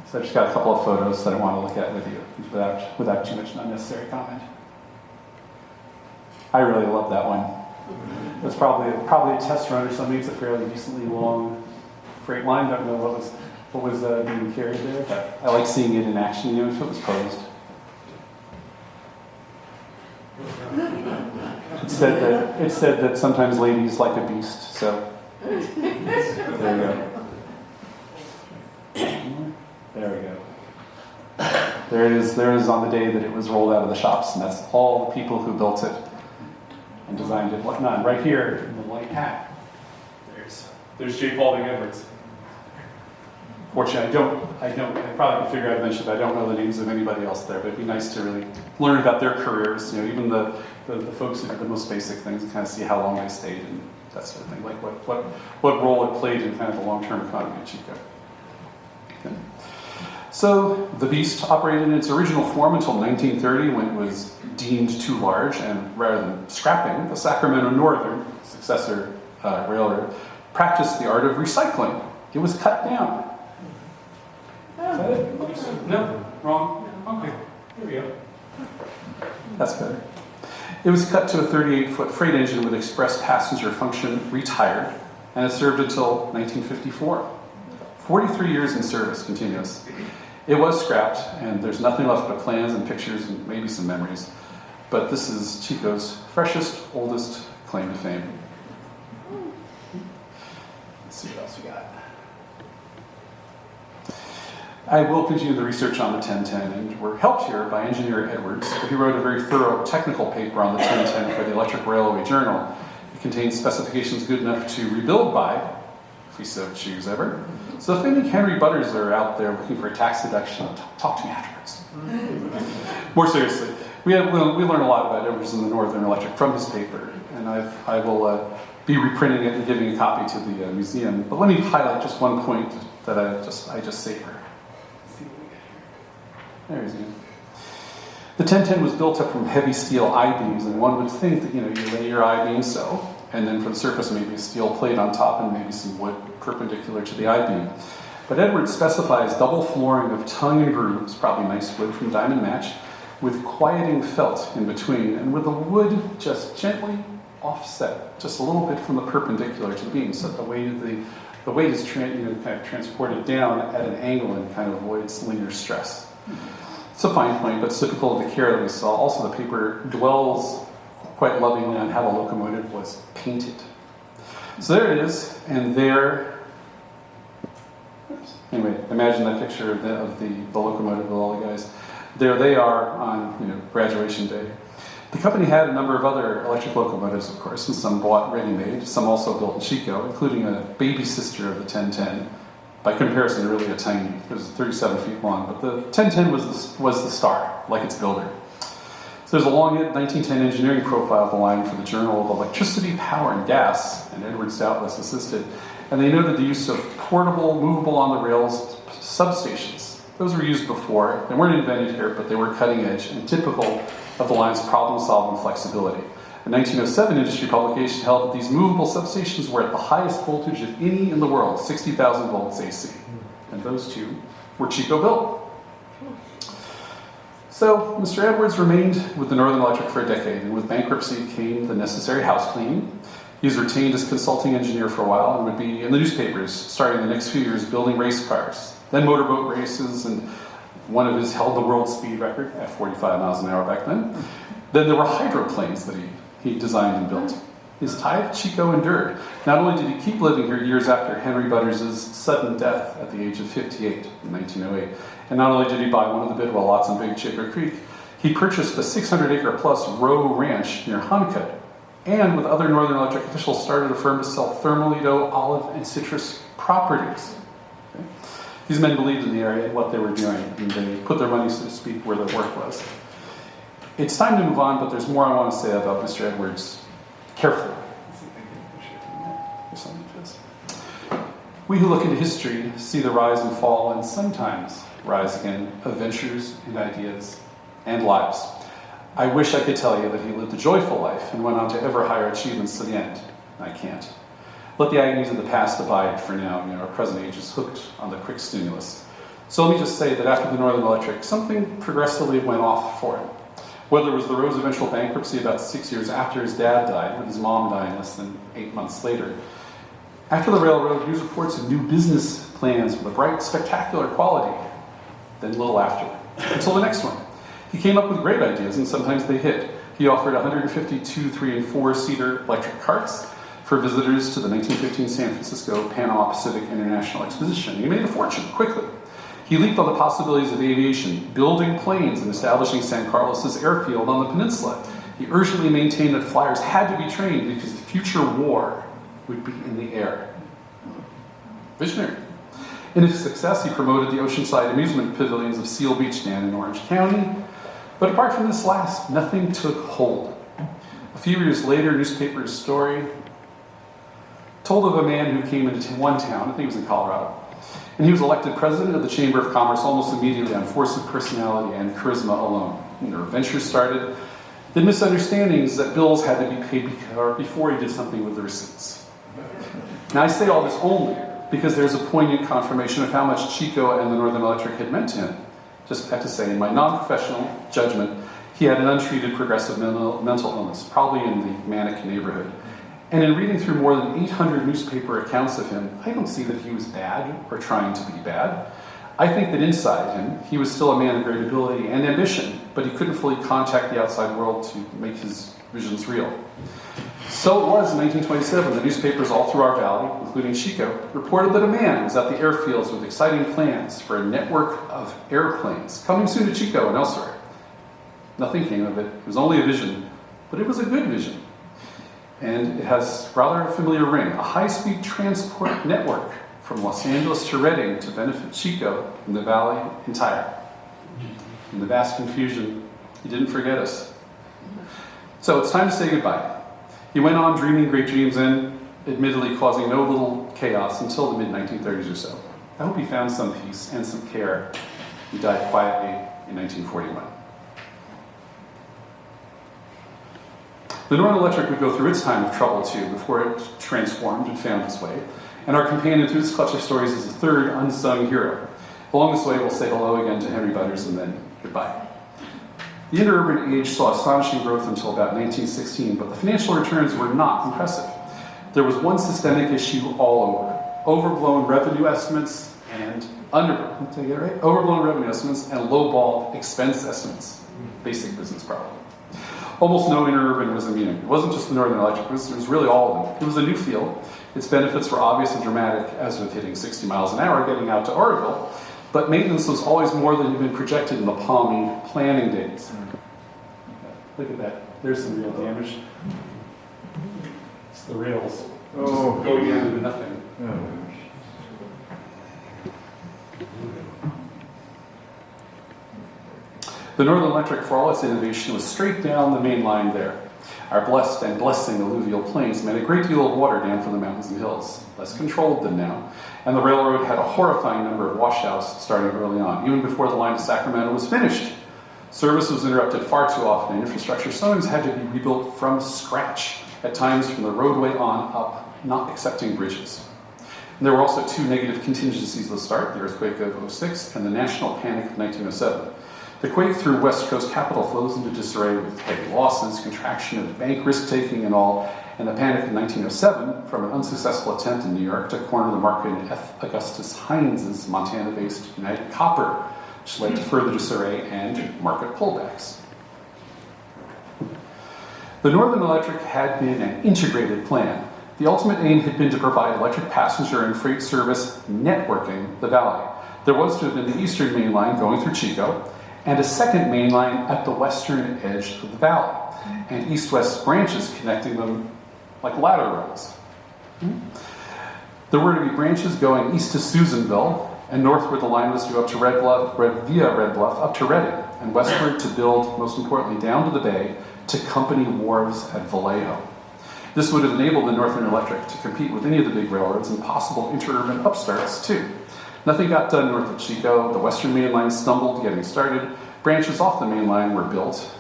Speaker 1: So I just got a couple of photos that I want to look at with you without too much unnecessary comment. I really love that one. It was probably a test run or something. It's a fairly decently long freight line. Don't know what was being carried there, but I like seeing it in action, if it was posed. It said that sometimes ladies like a beast, so there you go. There we go. There it is on the day that it was rolled out of the shops, and that's all the people who built it and designed it. Whatnot. Right here in the white hat, there's J. Paulding Edwards. Fortunately, I probably can figure out eventually, but I don't know the names of anybody else there, but it'd be nice to really learn about their careers, even the folks who did the most basic things, and kind of see how long they stayed and that sort of thing, like what role it played in kind of the long-term economy of Chico. Okay. So the Beast operated in its original form until 1930, when it was deemed too large, and rather than scrapping, the Sacramento Northern, successor railroad, practiced the art of recycling. It was cut down. Is that it? Oops. No, wrong. Okay, here we go. That's better. It was cut to a 38-foot freight engine with express passenger function, retired, and it served until 1954. 43 years in service, continuous. It was scrapped, and there's nothing left but plans and pictures and maybe some memories. But this is Chico's freshest, oldest claim to fame. Let's see what else we got. I will continue the research on the 1010, and we're helped here by engineer Edwards. He wrote a very thorough technical paper on the 1010 for the Electric Railway Journal. It contains specifications good enough to rebuild by, if we so choose ever. So if any Henry Butters are out there looking for a tax deduction, talk to me afterwards. More seriously, we learn a lot about Edwards and the Northern Electric from his paper, and I will be reprinting it and giving a copy to the museum. But let me highlight just one point that I just savor. There he is again. The 1010 was built up from heavy steel I-beams, and one would think that you lay your I-beam so, and then for the surface maybe a steel plate on top and maybe some wood perpendicular to the I-beam. But Edwards specifies double flooring of tongue and grooves, probably nice wood from Diamond Match, with quieting felt in between, and with the wood just gently offset, just a little bit from the perpendicular to the beam, so that the weight is kind of transported down at an angle and kind of avoids linear stress. It's a fine point, but it's typical of the care that we saw. Also, the paper dwells quite lovingly on how the locomotive was painted. So there it is, and there. Anyway, imagine that picture of the locomotive with all the guys. There they are on graduation day. The company had a number of other electric locomotives, of course, and some bought ready-made. Some also built in Chico, including a baby sister of the 1010. By comparison, really a tiny. It was 37 feet long, but the 1010 was the star, like its builder. So there's a long 1910 engineering profile of the line for the Journal of Electricity, Power, and Gas, and Edwards doubtless assisted. And they noted the use of portable, movable on the rails substations. Those were used before. They weren't invented here, but they were cutting edge and typical of the line's problem-solving flexibility. A 1907 industry publication held that these movable substations were at the highest voltage of any in the world, 60,000 volts AC. And those two were Chico built. So Mr. Edwards remained with the Northern Electric for a decade, and with bankruptcy came the necessary house cleaning. He was retained as consulting engineer for a while and would be in the newspapers starting the next few years building race cars, then motorboat races, and one of his held the world speed record at 45 miles an hour back then. Then there were hydroplanes that he designed and built. His tie to Chico endured. Not only did he keep living here years after Henry Butters' sudden death at the age of 58 in 1908, and not only did he buy one of the Bidwell lots on Big Chicker Creek, he purchased the 600-acre-plus Rowe Ranch near Honeycutt, and with other Northern Electric officials started a firm to sell Thermalito, olive, and citrus properties. Okay? These men believed in the area and what they were doing, and they put their money, so to speak, where their work was. It's time to move on, but there's more I want to say about Mr. Edwards. Carefully. We who look into history see the rise and fall, and sometimes rise again, of ventures and ideas and lives. I wish I could tell you that he lived a joyful life and went on to ever higher achievements to the end. I can't. Let the agonies of the past abide for now. Our present age is hooked on the quick stimulus. So let me just say that after the Northern Electric, something progressively went off for him. Whether it was the Rose's eventual bankruptcy about 6 years after his dad died, with his mom dying less than 8 months later. After the railroad, news reports of new business plans with a bright, spectacular quality. Then a little after, until the next one. He came up with great ideas, and sometimes they hit. He offered 152 3- and 4-seater electric carts for visitors to the 1915 San Francisco Panama Pacific International Exposition. He made a fortune quickly. He leaped on the possibilities of aviation, building planes and establishing San Carlos's airfield on the peninsula. He urgently maintained that flyers had to be trained because the future war would be in the air. Visionary. In his success, he promoted the oceanside amusement pavilions of Seal Beach down in Orange County. But apart from this last, nothing took hold. A few years later, newspaper story told of a man who came into one town, I think it was in Colorado, and he was elected president of the Chamber of Commerce almost immediately on force of personality and charisma alone. And their adventures started. The misunderstandings that bills had to be paid before he did something with the receipts. Now I say all this only because there's a poignant confirmation of how much Chico and the Northern Electric had meant to him. Just have to say, in my non-professional judgment, he had an untreated progressive mental illness, probably in the manic neighborhood. And in reading through more than 800 newspaper accounts of him, I don't see that he was bad or trying to be bad. I think that inside him, he was still a man of great ability and ambition, but he couldn't fully contact the outside world to make his visions real. So it was in 1927, the newspapers all through our valley, including Chico, reported that a man was at the airfields with exciting plans for a network of airplanes, coming soon to Chico and elsewhere. Nothing came of it. It was only a vision, but it was a good vision. And it has rather a familiar ring, a high-speed transport network from Los Angeles to Redding to benefit Chico and the valley entire. In the vast confusion, he didn't forget us. So it's time to say goodbye. He went on dreaming great dreams and, admittedly, causing no little chaos until the mid-1930s or so. I hope he found some peace and some care. He died quietly in 1941. The Northern Electric would go through its time of trouble, too, before it transformed and found its way. And our companion through this clutch of stories is a third unsung hero. Along this way, we'll say hello again to Henry Butters and then goodbye. The interurban age saw astonishing growth until about 1916, but the financial returns were not impressive. There was one systemic issue all over. Overblown revenue estimates and overblown revenue estimates and lowball expense estimates. Basic business problem. Almost no interurban was immune. It wasn't just the Northern Electric, it was really all of them. It was a new field. Its benefits were obvious and dramatic, as with hitting 60 miles an hour getting out to Oroville, but maintenance was always more than had been projected in the palmy planning days. Look at that. There's some real damage. It's the rails.
Speaker 4: Oh,
Speaker 1: going into nothing. The Northern Electric, for all its innovation, was straight down the main line there. Our blessed and blessing alluvial plains made a great deal of water down from the mountains and hills, less controlled than now. And the railroad had a horrifying number of washouts starting early on, even before the line to Sacramento was finished. Service was interrupted far too often, and infrastructure sometimes had to be rebuilt from scratch, at times from the roadway on up, not accepting bridges. And there were also two negative contingencies at the start, the earthquake of '06 and the national panic of 1907. The quake threw West Coast capital flows into disarray with heavy losses, contraction of bank risk-taking and all, and the panic of 1907 from an unsuccessful attempt in New York to corner the market in F. Augustus Heinz's Montana-based United Copper, which led to further disarray and market pullbacks. The Northern Electric had been an integrated plan. The ultimate aim had been to provide electric passenger and freight service networking the valley. There was to have been the Eastern Main Line going through Chico, and a second main line at the western edge of the valley, and east-west branches connecting them like ladder roads. There were to be branches going east to Susanville and northward the line was due up to Red Bluff, via Red Bluff up to Reading, and westward to build, most importantly, down to the bay to company wharves at Vallejo. This would have enabled the Northern Electric to compete with any of the big railroads and possible interurban upstarts too. Nothing got done north of Chico. The Western Main Line stumbled getting started. Branches off the main line were built.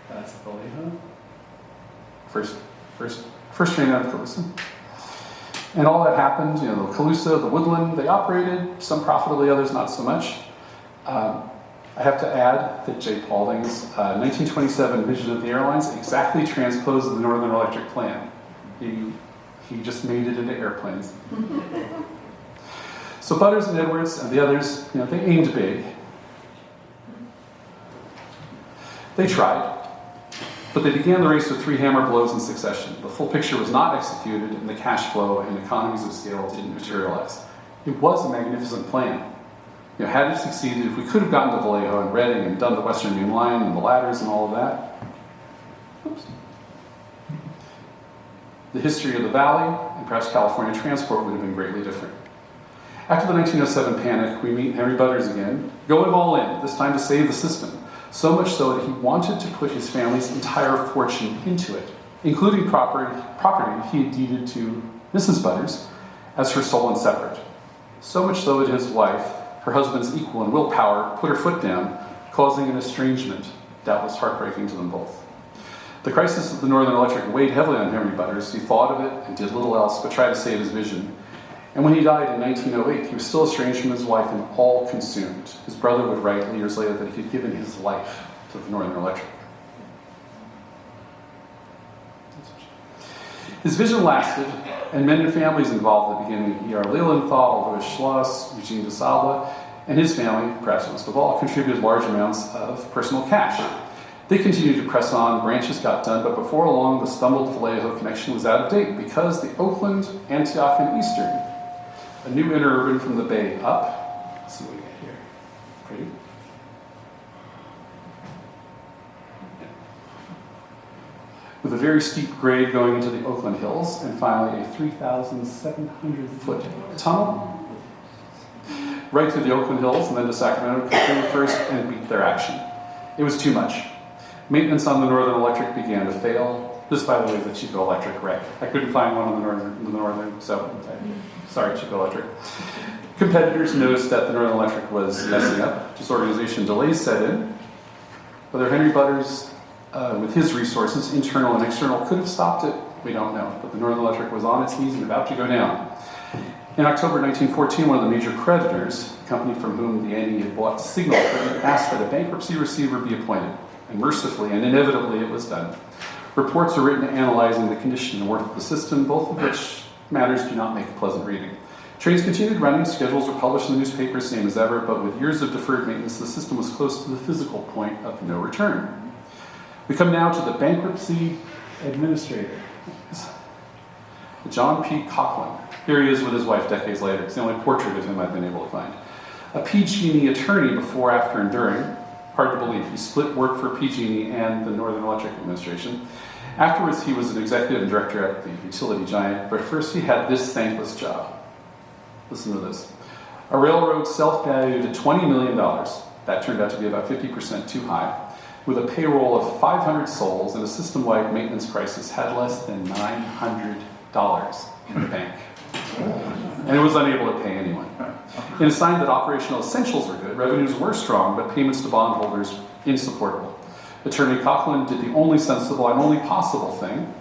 Speaker 1: That's Vallejo. First train out of Calusa. And all that happened, the Calusa, the Woodland, they operated, some profitably, others not so much. I have to add that Jay Paulding's 1927 vision of the airlines exactly transposed the Northern Electric plan. He just made it into airplanes. So Butters and Edwards and the others, they aimed big. They tried. But they began the race with 3 hammer blows in succession. The full picture was not executed, and the cash flow and economies of scale didn't materialize. It was a magnificent plan. Had it succeeded, if we could have gotten to Vallejo and Reading and done the Western Main Line and the ladders and all of that, the history of the valley and perhaps California transport would have been greatly different. After the 1907 panic, we meet Henry Butters again, going all in, this time to save the system. So much so that he wanted to put his family's entire fortune into it, including property he had deeded to Mrs. Butters as her sole and separate. So much so that his wife, her husband's equal in willpower, put her foot down, causing an estrangement that was heartbreaking to them both. The crisis of the Northern Electric weighed heavily on Henry Butters. He thought of it and did little else but try to save his vision. And when he died in 1908, he was still estranged from his wife and all consumed. His brother would write years later that he had given his life to the Northern Electric. His vision lasted, and men and families involved at the beginning, E.R. Lilienthal, Louis Schloss, Eugene de Salva, and his family, perhaps most of all, contributed large amounts of personal cash. They continued to press on, branches got done, but before long, the stumbled Vallejo connection was out of date because the Oakland, Antioch, and Eastern, a new interurban from the bay up. Let's see what we get here. Pretty. Yeah. With a very steep grade going into the Oakland Hills, and finally a 3,700-foot tunnel right through the Oakland Hills and then to Sacramento, came first and beat their action. It was too much. Maintenance on the Northern Electric began to fail. This, by the way, is the Chico Electric wreck. I couldn't find one on the northern, so sorry, Chico Electric. Competitors noticed that the Northern Electric was messing up. Disorganization delays set in. Whether Henry Butters, with his resources, internal and external, could have stopped it, we don't know. But the Northern Electric was on its knees and about to go down. In October 1914, one of the major creditors, the company from whom the NE had bought Signal, asked that a bankruptcy receiver be appointed. And mercifully and inevitably it was done. Reports are written analyzing the condition and worth of the system, both of which matters do not make pleasant reading. Trains continued running, schedules were published in the newspapers, same as ever, but with years of deferred maintenance, the system was close to the physical point of no return. We come now to the bankruptcy administrator, John P. Coughlin. Here he is with his wife decades later. It's the only portrait of him I've been able to find. A PG&E attorney before, after, and during. Hard to believe. He split work for PG&E and the Northern Electric Administration. Afterwards, he was an executive and director at the utility giant, but first he had this thankless job. Listen to this. A railroad self-valued at $20 million. That turned out to be about 50% too high. With a payroll of 500 souls and a system-wide maintenance crisis, had less than $900 in the bank. And it was unable to pay anyone. In a sign that operational essentials were good, revenues were strong, but payments to bondholders insupportable. Attorney Coughlin did the only sensible and only possible thing.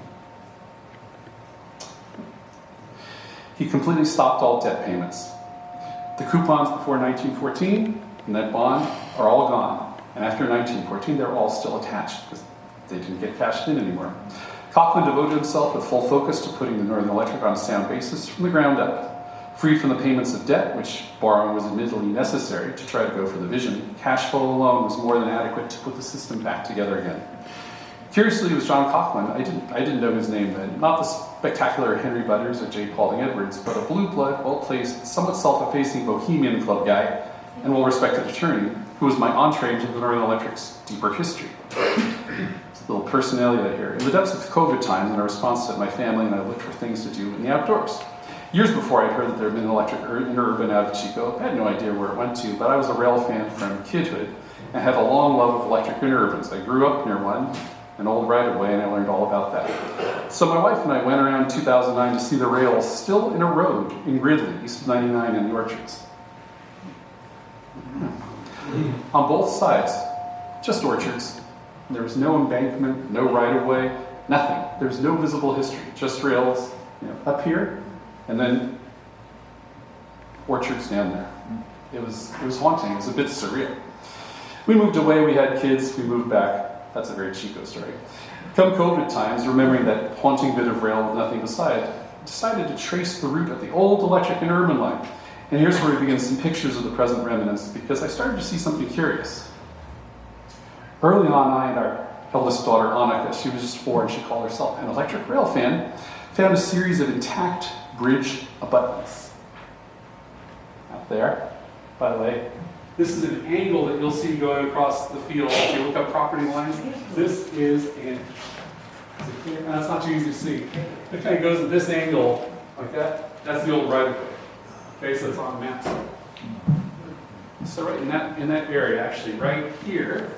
Speaker 1: He completely stopped all debt payments. The coupons before 1914 and that bond are all gone. And after 1914, they're all still attached because they didn't get cashed in anymore. Coughlin devoted himself with full focus to putting the Northern Electric on a sound basis from the ground up. Freed from the payments of debt, which borrowing was admittedly necessary to try to go for the vision, cash flow alone was more than adequate to put the system back together again. Curiously, it was John Coughlin. I didn't know his name then. Not the spectacular Henry Butters or J. Paulding Edwards, but a blue blood, well-placed, somewhat self-effacing bohemian club guy and well-respected attorney who was my entree into the Northern Electric's deeper history. little personalia here. In the depths of COVID times, in a response to my family and I looked for things to do in the outdoors. Years before I'd heard that there had been an electric interurban out of Chico. I had no idea where it went to, but I was a rail fan from kidhood and had a long love of electric interurbans. I grew up near one, an old right-of-way, and I learned all about that. So my wife and I went around in 2009 to see the rails still in a road in Gridley, east of 99 in the orchards. On both sides, just orchards. There was no embankment, no right-of-way, nothing. There was no visible history, just rails, up here, and then orchards down there. It was haunting. It was a bit surreal. We moved away. We had kids. We moved back. That's a very Chico story. Come COVID times, remembering that haunting bit of rail with nothing beside, decided to trace the route of the old electric interurban line. And here's where we begin some pictures of the present remnants, because I started to see something curious. Early on, I and our eldest daughter, Annika, she was just 4 and she called herself an electric rail fan, found a series of intact bridge abutments. Out there, by the way, this is an angle that you'll see going across the field. If you look up property lines, this is that's not too easy to see. It kind of goes at this angle, like that. That's the old right-of-way. Okay, so it's on maps. So right in that area, actually, right here,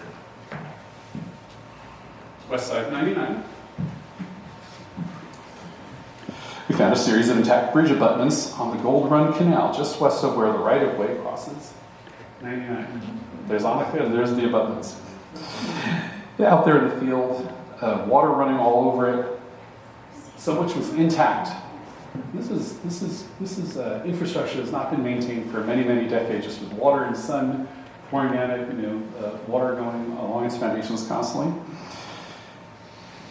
Speaker 1: west side of 99, we found a series of intact bridge abutments on the Gold Run Canal, just west of where the right-of-way crosses 99. There's Annika and there's the abutments. Yeah, out there in the field, water running all over it, some which was intact. This is infrastructure that's not been maintained for many, many decades, just with water and sun pouring at it, water going along its foundations constantly.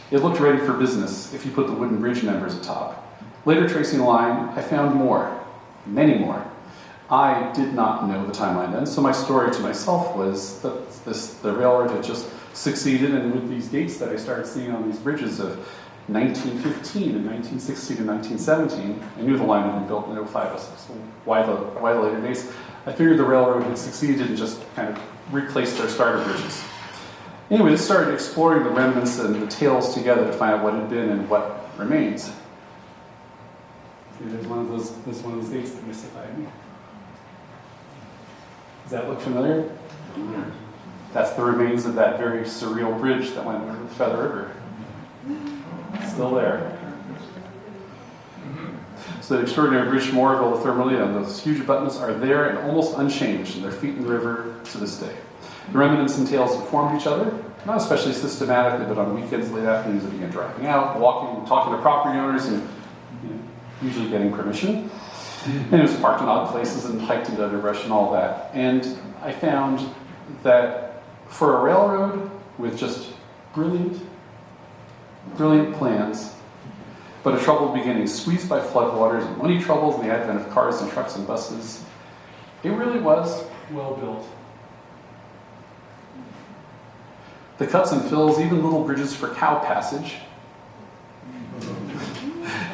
Speaker 1: It looked ready for business if you put the wooden bridge members atop. Later tracing the line, I found more, many more. I did not know the timeline then, so my story to myself was that the railroad had just succeeded, and with these dates that I started seeing on these bridges of 1915 and 1916 and 1917, I knew the line had been built in 05, so why the later dates? I figured the railroad had succeeded and just kind of replaced their starter bridges. Anyway, this started exploring the remnants and the tales together to find out what had been and what remains. See, there's one of those dates that you see behind me. Does that look familiar? Yeah. That's the remains of that very surreal bridge that went over the Feather River. Still there. So the extraordinary bridge from Oroville to Thermalito, those huge abutments are there and almost unchanged, and they're feet in the river to this day. The remnants and tales informed each other, not especially systematically, but on weekends, late afternoons, I began driving out, walking, talking to property owners, and usually getting permission. And it was parked in odd places and hiked into underbrush and all that. And I found that for a railroad with just brilliant plans, but a troubled beginning, squeezed by floodwaters and money troubles and the advent of cars and trucks and buses, it really was well built. The cuts and fills, even little bridges for cow passage.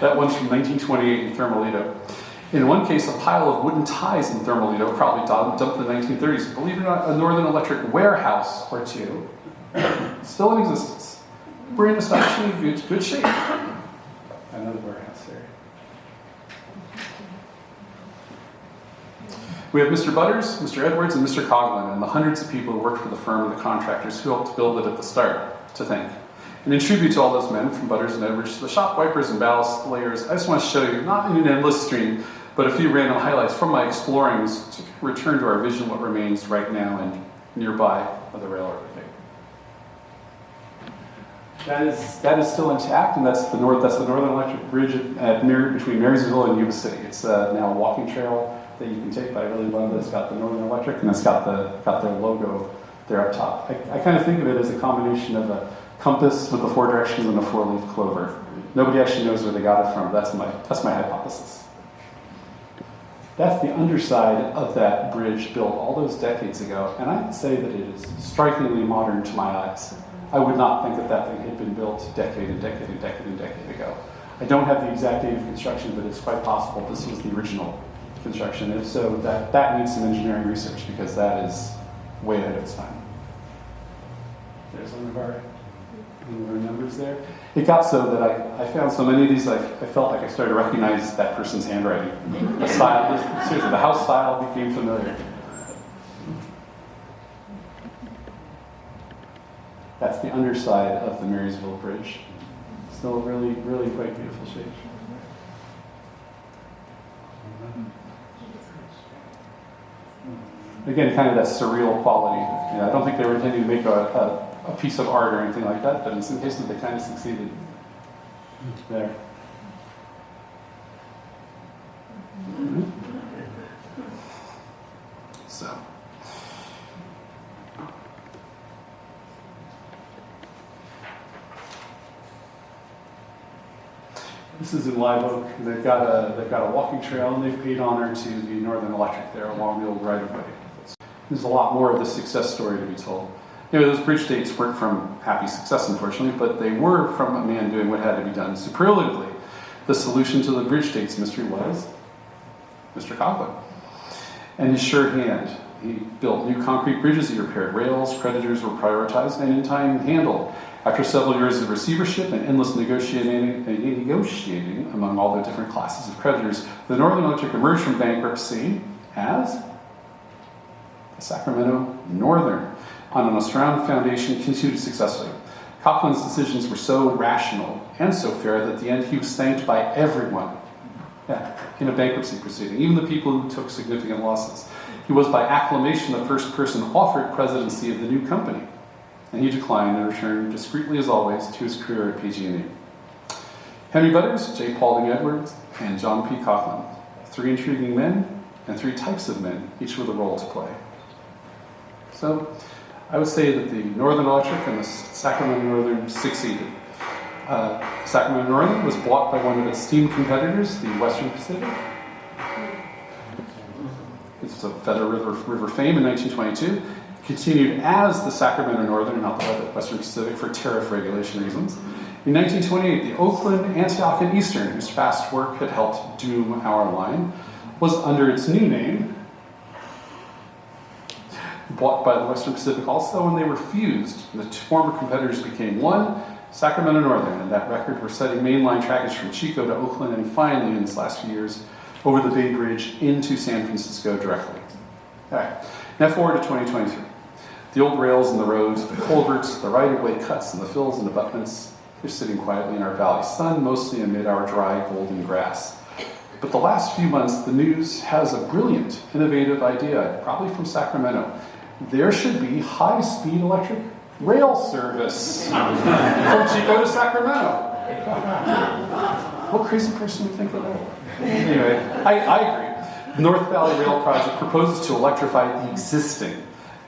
Speaker 1: That one's from 1928 in Thermalito. In one case, a pile of wooden ties in Thermalito, probably dumped in the 1930s. Believe it or not, a Northern Electric warehouse or two, still in existence. We're in astonishingly good shape. Another warehouse there. We have Mr. Butters, Mr. Edwards, and Mr. Coughlin, and the hundreds of people who worked for the firm and the contractors who helped build it at the start, to thank. And in tribute to all those men, from Butters and Edwards to the shop wipers and ballast layers, I just want to show you, not in an endless stream, but a few random highlights from my explorings to return to our vision what remains right now and nearby of the railroad. That is still intact, and that's the Northern Electric Bridge between Marysville and Yuba City. It's now a walking trail that you can take, but I really love that it's got the Northern Electric, and it's got their logo there up top. I kind of think of it as a combination of a compass with the 4 directions and a 4-leaf clover. Nobody actually knows where they got it from. That's my hypothesis. That's the underside of that bridge built all those decades ago, and I'd say that it is strikingly modern to my eyes. I would not think that thing had been built decade ago. I don't have the exact date of construction, but it's quite possible this was the original construction. If so, that needs some engineering research, because that is way ahead of its time. There's one of our Any other numbers there? It got so that I found so many of these, I felt like I started to recognize that person's handwriting. The style, seriously, the house style became familiar. That's the underside of the Marysville Bridge. Still really, really quite beautiful shape. Again, kind of that surreal quality. You know, I don't think they were intending to make a piece of art or anything like that, but in some cases they kind of succeeded. There. Mm-hmm. So. This is in Live Oak. They've got a walking trail, and they've paid honor to the Northern Electric there along the old right-of-way. There's a lot more of the success story to be told. You know, those bridge dates weren't from happy success, unfortunately, but they were from a man doing what had to be done superlatively. The solution to the bridge dates mystery was Mr. Conklin. And his sure hand. He built new concrete bridges, he repaired rails, creditors were prioritized, and in time handled. After several years of receivership and endless negotiating among all the different classes of creditors, the Northern Electric emerged from bankruptcy as the Sacramento Northern, on an Australian foundation, continued successfully. Cochran's decisions were so rational and so fair that at the end he was thanked by everyone in a bankruptcy proceeding, even the people who took significant losses. He was by acclamation the first person offered presidency of the new company, and he declined and returned discreetly as always to his career at PG&E. Henry Butters, J. Paulding Edwards, and John P. Coughlin, three intriguing men and three types of men, each with a role to play. So I would say that the Northern Electric and the Sacramento Northern succeeded. Sacramento Northern was bought by one of its esteemed competitors, the Western Pacific. It's a Feather River fame in 1922. Continued as the Sacramento Northern, not the Western Pacific, for tariff regulation reasons. In 1928, the Oakland, Antioch, and Eastern, whose fast work had helped doom our line, was under its new name, bought by the Western Pacific also, and they were fused. The two former competitors became one, Sacramento Northern, and that record we're setting mainline trackage from Chico to Oakland, and finally, in these last few years, over the Bay Bridge into San Francisco directly. All right, now forward to 2023. The old rails and the roads, the culverts, the right-of-way cuts and the fills and abutments, they're sitting quietly in our valley sun, mostly amid our dry golden grass. But the last few months, the news has a brilliant, innovative idea, probably from Sacramento. There should be high-speed electric rail service from Chico to Sacramento. What crazy person would think of that? Anyway, I agree. The North Valley Rail Project proposes to electrify the existing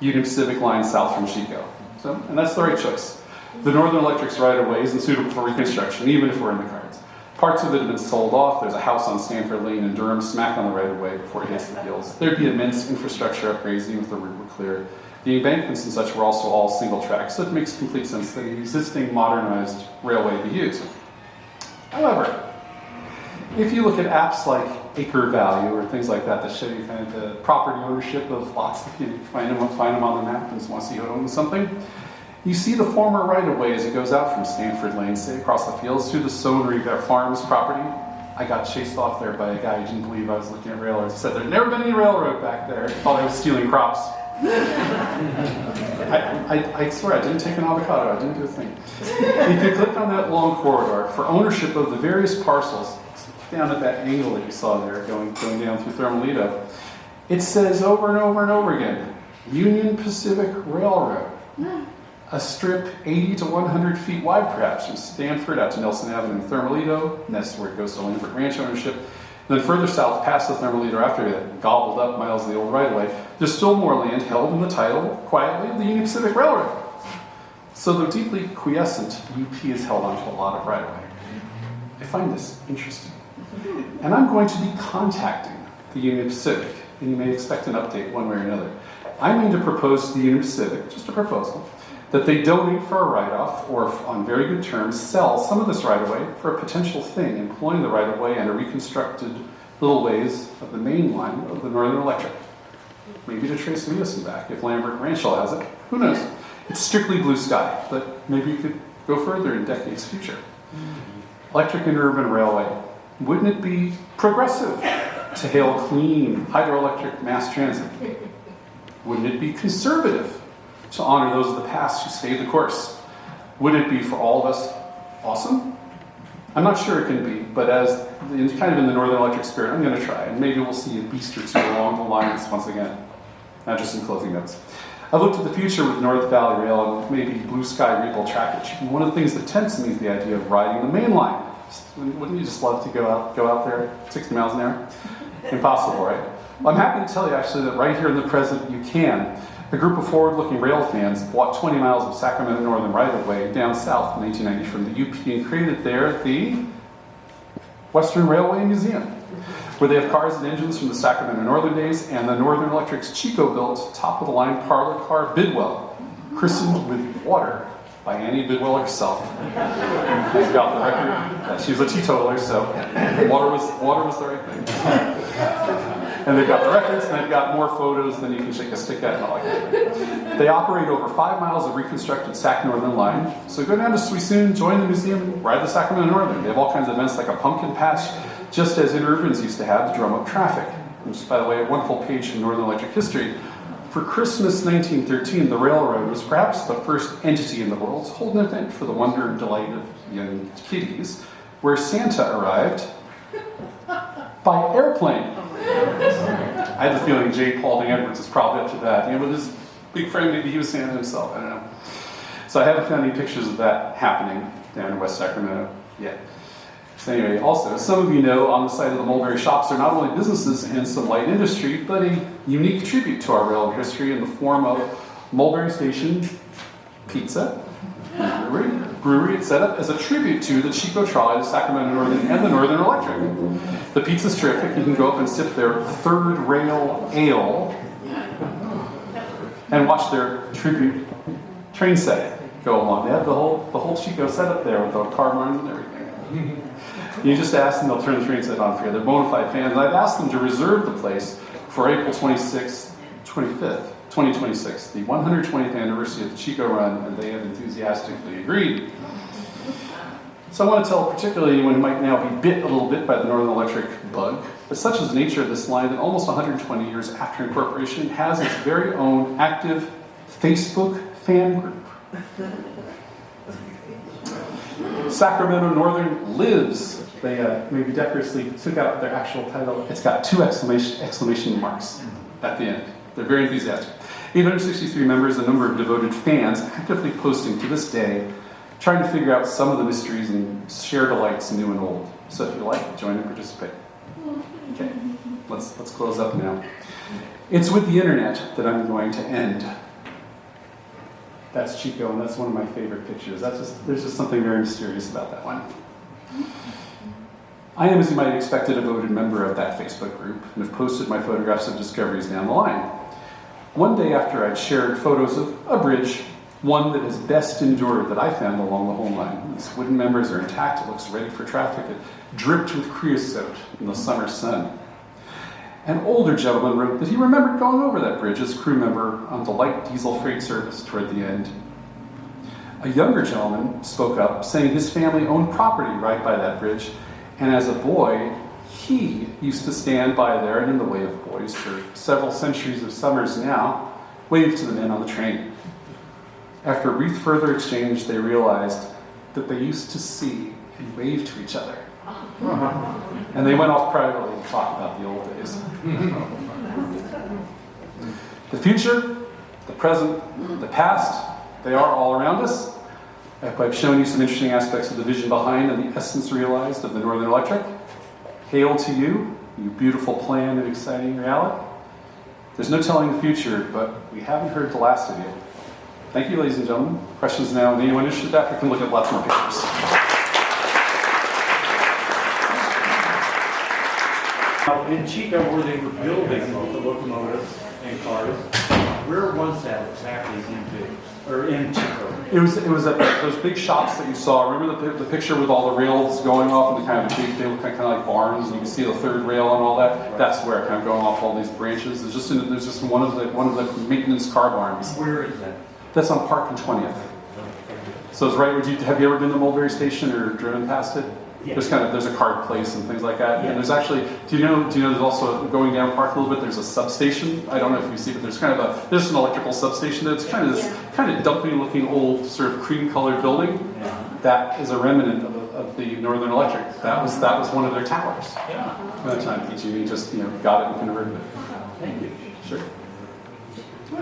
Speaker 1: Union Pacific line south from Chico. And that's the right choice. The Northern Electric's right-of-way isn't suitable for reconstruction, even if we're in the cards. Parts of it have been sold off. There's a house on Stanford Lane in Durham, smack on the right-of-way before it hits the fields. There'd be immense infrastructure upgrades, even if the route were clear. The embankments and such were also all single track, so it makes complete sense that an existing modernized railway be used. However, if you look at apps like Acre Value or things like that show you kind of the property ownership of lots, if you find them on the map and just want to see who owns something, you see the former right-of-way as it goes out from Stanford Lane, say across the fields to the Sonery Farms property. I got chased off there by a guy who didn't believe I was looking at railroads. He said there'd never been any railroad back there. He thought I was stealing crops. I swear I didn't take an avocado. I didn't do a thing. If you click on that long corridor for ownership of the various parcels down at that angle that you saw there going down through Thermalito, it says over and over and over again, Union Pacific Railroad. A strip 80 to 100 feet wide, perhaps, from Stanford out to Nelson Avenue in Thermalito, and that's where it goes to Langford Ranch ownership. And then further south, past the Thermalito, after that gobbled up miles of the old right-of-way, there's still more land held in the title, quietly, of the Union Pacific Railroad. So though deeply quiescent, UP is held onto a lot of right-of-way. I find this interesting. And I'm going to be contacting the Union Pacific, and you may expect an update one way or another. I mean to propose to the Union Pacific, just a proposal, that they donate for a write-off, or on very good terms, sell some of this right-of-way for a potential thing, employing the right-of-way and a reconstructed little ways of the main line of the Northern Electric. Maybe to Trace Lewis and back, if Lambert Ranchell has it. Who knows? It's strictly blue sky, but maybe you could Go further in decades future. Electric interurban railway. Wouldn't it be progressive to hail clean hydroelectric mass transit? Wouldn't it be conservative to honor those of the past who stayed the course? Would it be for all of us awesome? I'm not sure it can be, but as kind of in the Northern Electric spirit, I'm going to try, and maybe we'll see a beast or two along the lines once again. Not just some closing notes. I've looked at the future with North Valley Rail and maybe blue sky regal trackage. And one of the things that tempts me is the idea of riding the main line. Wouldn't you just love to go out there at 60 miles an hour? Impossible, right? Well, I'm happy to tell you actually that right here in the present you can. A group of forward-looking rail fans bought 20 miles of Sacramento Northern right-of-way down south in 1990 from the UP and created there the Western Railway Museum, where they have cars and engines from the Sacramento Northern days and the Northern Electric's Chico built top-of-the-line parlor car Bidwell, christened with water by Annie Bidwell herself. They've got the record. She was a teetotaler, so water was the right thing. And they've got the records, and they've got more photos than you can shake a stick at and all that. They operate over 5 miles of reconstructed Sac Northern line. So go down to Suisun, join the museum, and ride the Sacramento Northern. They have all kinds of events like a pumpkin patch, just as interurbans used to have to drum up traffic. Which is, by the way, a wonderful page from Northern Electric history. For Christmas 1913, the railroad was perhaps the first entity in the world to hold an event for the wonder and delight of young kiddies, where Santa arrived by airplane. I had the feeling J. Paulding Edwards is probably up to that. You know, with his big friend, maybe he was Santa himself, I don't know. So I haven't found any pictures of that happening down in West Sacramento yet. So anyway, also, some of you know on the site of the Mulberry Shops are not only businesses in some light industry, but a unique tribute to our railroad history in the form of Mulberry Station Pizza Brewery. It's set up as a tribute to the Chico Trolley, the Sacramento Northern, and the Northern Electric. The pizza's terrific. You can go up and sip their third rail ale and watch their tribute train set go along. They have the whole Chico set up there with the car barns and everything. You just ask them, they'll turn the train set on for you. They're bona fide fans. And I've asked them to reserve the place for April 25th, 2026, the 120th anniversary of the Chico Run, and they have enthusiastically agreed. So I want to tell particularly anyone who might now be bit a little bit by the Northern Electric bug, but such is the nature of this line that almost 120 years after incorporation has its very own active Facebook fan group. Sacramento Northern lives. They maybe decorously took out their actual title. It's got 2 exclamation marks at the end. They're very enthusiastic. 863 members, a number of devoted fans, actively posting to this day, trying to figure out some of the mysteries and share delights new and old. So if you like, join and participate. Okay, let's close up now. It's with the internet that I'm going to end. That's Chico, and that's one of my favorite pictures. There's just something very mysterious about that one. I am, as you might expect, a devoted member of that Facebook group, and have posted my photographs of discoveries down the line. One day after I'd shared photos of a bridge, one that has best endured that I found along the whole line. Its wooden members are intact, it looks ready for traffic, it dripped with creosote in the summer sun. An older gentleman wrote that he remembered going over that bridge as crew member on the light diesel freight service toward the end. A younger gentleman spoke up, saying his family owned property right by that bridge, and as a boy, he used to stand by there, and in the way of boys for several centuries of summers now, waved to the men on the train. After a brief further exchange, they realized that they used to see and wave to each other. And they went off privately to talk about the old days. The future, the present, the past, they are all around us. I've shown you some interesting aspects of the vision behind and the essence realized of the Northern Electric. Hail to you, you beautiful plan and exciting reality. There's no telling the future, but we haven't heard the last of you. Thank you, ladies and gentlemen. Questions now, and anyone interested in that, we can look at lots more pictures.
Speaker 4: Now, in Chico, where they were building the locomotives and cars, where was that exactly in Chico?
Speaker 1: It was at those big shops that you saw. Remember the picture with all the rails going off and the kind of big, they look kind of like barns, and you can see the third rail and all that. Right. That's where kind of going off all these branches. There's just one of the maintenance car barns.
Speaker 4: Where is that?
Speaker 1: That's on Park and 20th. So it's right, have you ever been to Mulberry Station or driven past it?
Speaker 4: Yeah.
Speaker 1: There's a card place and things like that.
Speaker 4: Yeah.
Speaker 1: And there's actually, do you know there's also, going down Park a little bit, there's a substation. I don't know if you see, but there's there's an electrical substation that's kind of this kind of dumpy looking old sort of cream colored building. That is a remnant of the Northern Electric. That was one of their towers.
Speaker 4: Yeah.
Speaker 1: At that time, PG&E just, got it and converted it.
Speaker 4: Thank you.
Speaker 1: Sure.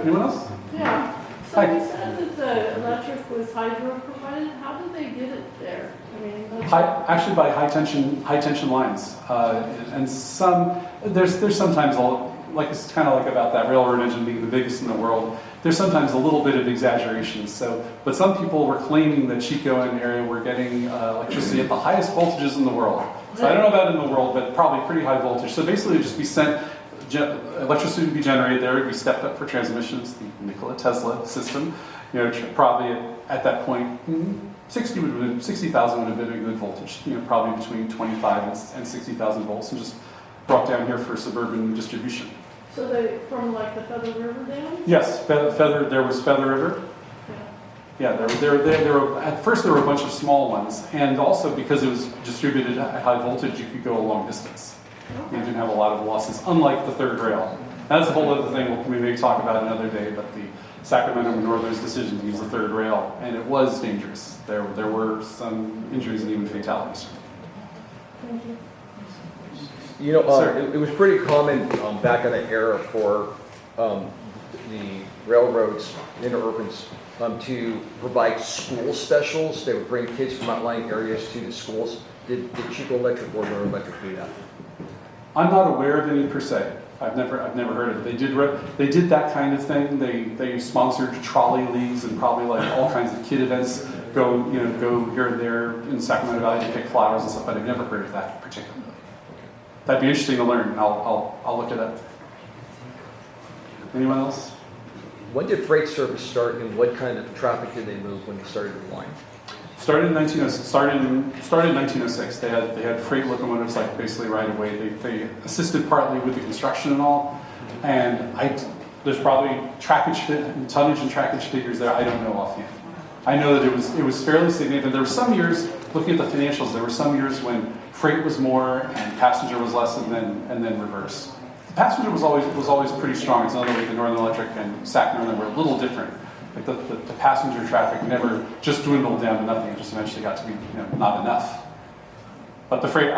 Speaker 1: Anyone else?
Speaker 5: Yeah, so
Speaker 1: Hi.
Speaker 5: you said that the electric was hydro provided, how did they get it there? I mean,
Speaker 1: Actually by high tension lines. And there's sometimes, like it's kind of like about that railroad engine being the biggest in the world, there's sometimes a little bit of exaggeration. But some people were claiming that Chico and area were getting electricity at the highest voltages in the world. So I don't know about in the world, but probably pretty high voltage. So basically it would just be sent, electricity would be generated there, it would be stepped up for transmissions, the Nikola Tesla system. Probably at that point, 60,000 would have been a good voltage. Probably between 25 and 60,000 volts, and just brought down here for suburban distribution.
Speaker 5: so they, from like the Feather River down?
Speaker 1: Yes, there was Feather River. Yeah, there were, at first there were a bunch of small ones, and also because it was distributed at high voltage, you could go a long distance. You didn't have a lot of losses, unlike the third rail. That's a whole other thing we may talk about another day, but the Sacramento Northern's decision to use the third rail, and it was dangerous. There were some injuries and even fatalities.
Speaker 5: Thank you.
Speaker 1: Sir.
Speaker 6: It was pretty common back in that era for the railroads, interurbans, to provide school specials. They would bring kids from outlying areas to the schools. Did Chico Electric or Northern Electric do that?
Speaker 1: I'm not aware of any per se. I've never heard of it. They did that kind of thing. They sponsored trolley leagues and probably like all kinds of kid events. Go here and there in Sacramento Valley to pick flowers and stuff. But I've never heard of that particularly. That'd be interesting to learn. I'll look it up. Anyone else?
Speaker 6: When did freight service start, and what kind of traffic did they move when they started the line?
Speaker 1: Started in 1906. They had freight locomotives like basically right away. They assisted partly with the construction and all. And there's probably tonnage and trackage figures there. I don't know offhand. I know that it was fairly significant. There were some years, looking at the financials, there were some years when freight was more and passenger was less, and then reverse. The passenger was always pretty strong. It's another way the Northern Electric and Sac Northern were a little different. Like the passenger traffic never just dwindled down to nothing. It just eventually got to be not enough. But the freight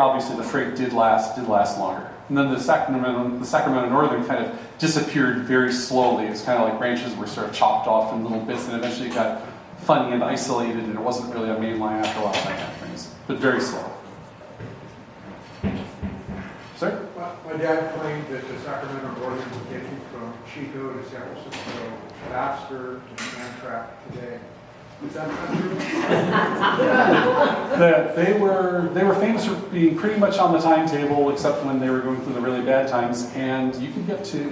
Speaker 1: did last longer. And then the Sacramento Northern kind of disappeared very slowly. It's kind of like branches were sort of chopped off in little bits, and eventually got funny and isolated, and it wasn't really a main line after a while. That kind of things, but very slow. Sir?
Speaker 7: My dad claimed that the Sacramento Northern would get you from Chico to San Francisco faster than Amtrak today. Is that not true?
Speaker 1: They were famous for being pretty much on the timetable, except when they were going through the really bad times. And you could get to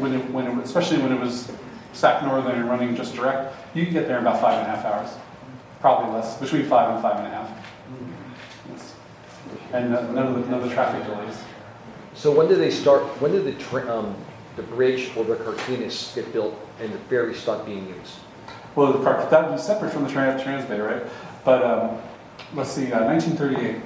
Speaker 1: especially when it was Sac Northern and running just direct, you could get there in about 5.5 hours, probably less, between 5 and 5.5. Yes. And none of the traffic delays.
Speaker 6: So when did they start? When did the bridge or the Carquinez get built and the ferry stopped being used?
Speaker 1: Well, that would be separate from the Transbay, right? But let's see, 1938.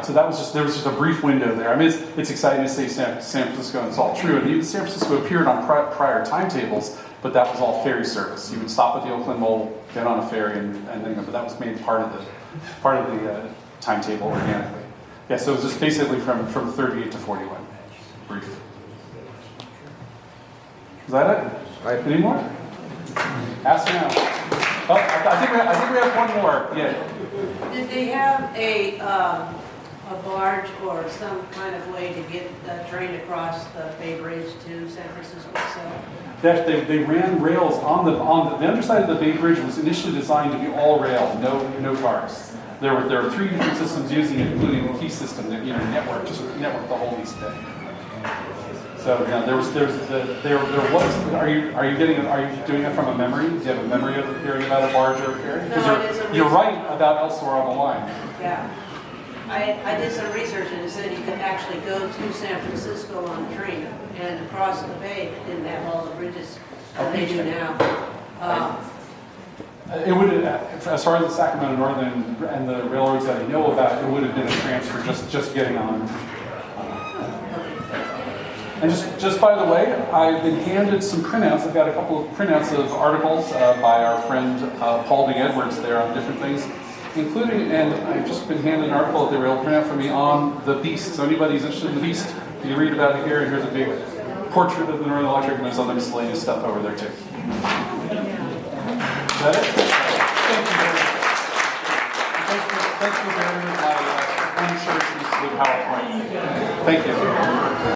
Speaker 1: So there was just a brief window there. I mean, it's exciting to say San Francisco, and it's all true. And even San Francisco appeared on prior timetables, but that was all ferry service. You would stop at the Oakland Mole, get on a ferry, and then go. But that was made part of the timetable organically. Yeah, so it was just basically from 38 to 41. Brief. Is that it?
Speaker 6: Right.
Speaker 1: Any more? Ask now. Oh, I think we have one more. Yeah.
Speaker 8: Did they have a barge or some kind of way to get the train across the Bay Bridge to San Francisco itself?
Speaker 1: They ran rails on the underside of the Bay Bridge was initially designed to be all rail, no cars. There were 3 different systems using it, including the key system that networked the whole East Bay. So there was. Are you doing it from a memory? Do you have a memory of hearing about a barge or a ferry?
Speaker 8: No, it is a
Speaker 1: you're right about elsewhere on the line.
Speaker 8: Yeah. I did some research and it said you could actually go to San Francisco on a train and across the bay. It didn't have all the bridges that they do now.
Speaker 1: It would, as far as the Sacramento Northern and the railroads that I know about, it would have been a transfer just getting on. And just by the way, I've been handed some printouts. I've got a couple of printouts of articles by our friend Paul D. Edwards there on different things, including, and I've just been handed an article that they were able to print out for me on the Beast. So anybody's interested in the Beast, you can read about it here, and here's a big portrait of the Northern Electric, and there's other miscellaneous stuff over there too. Is that it? Thank you very much. Thanks for bearing with my unsure use of PowerPoint. Thank you.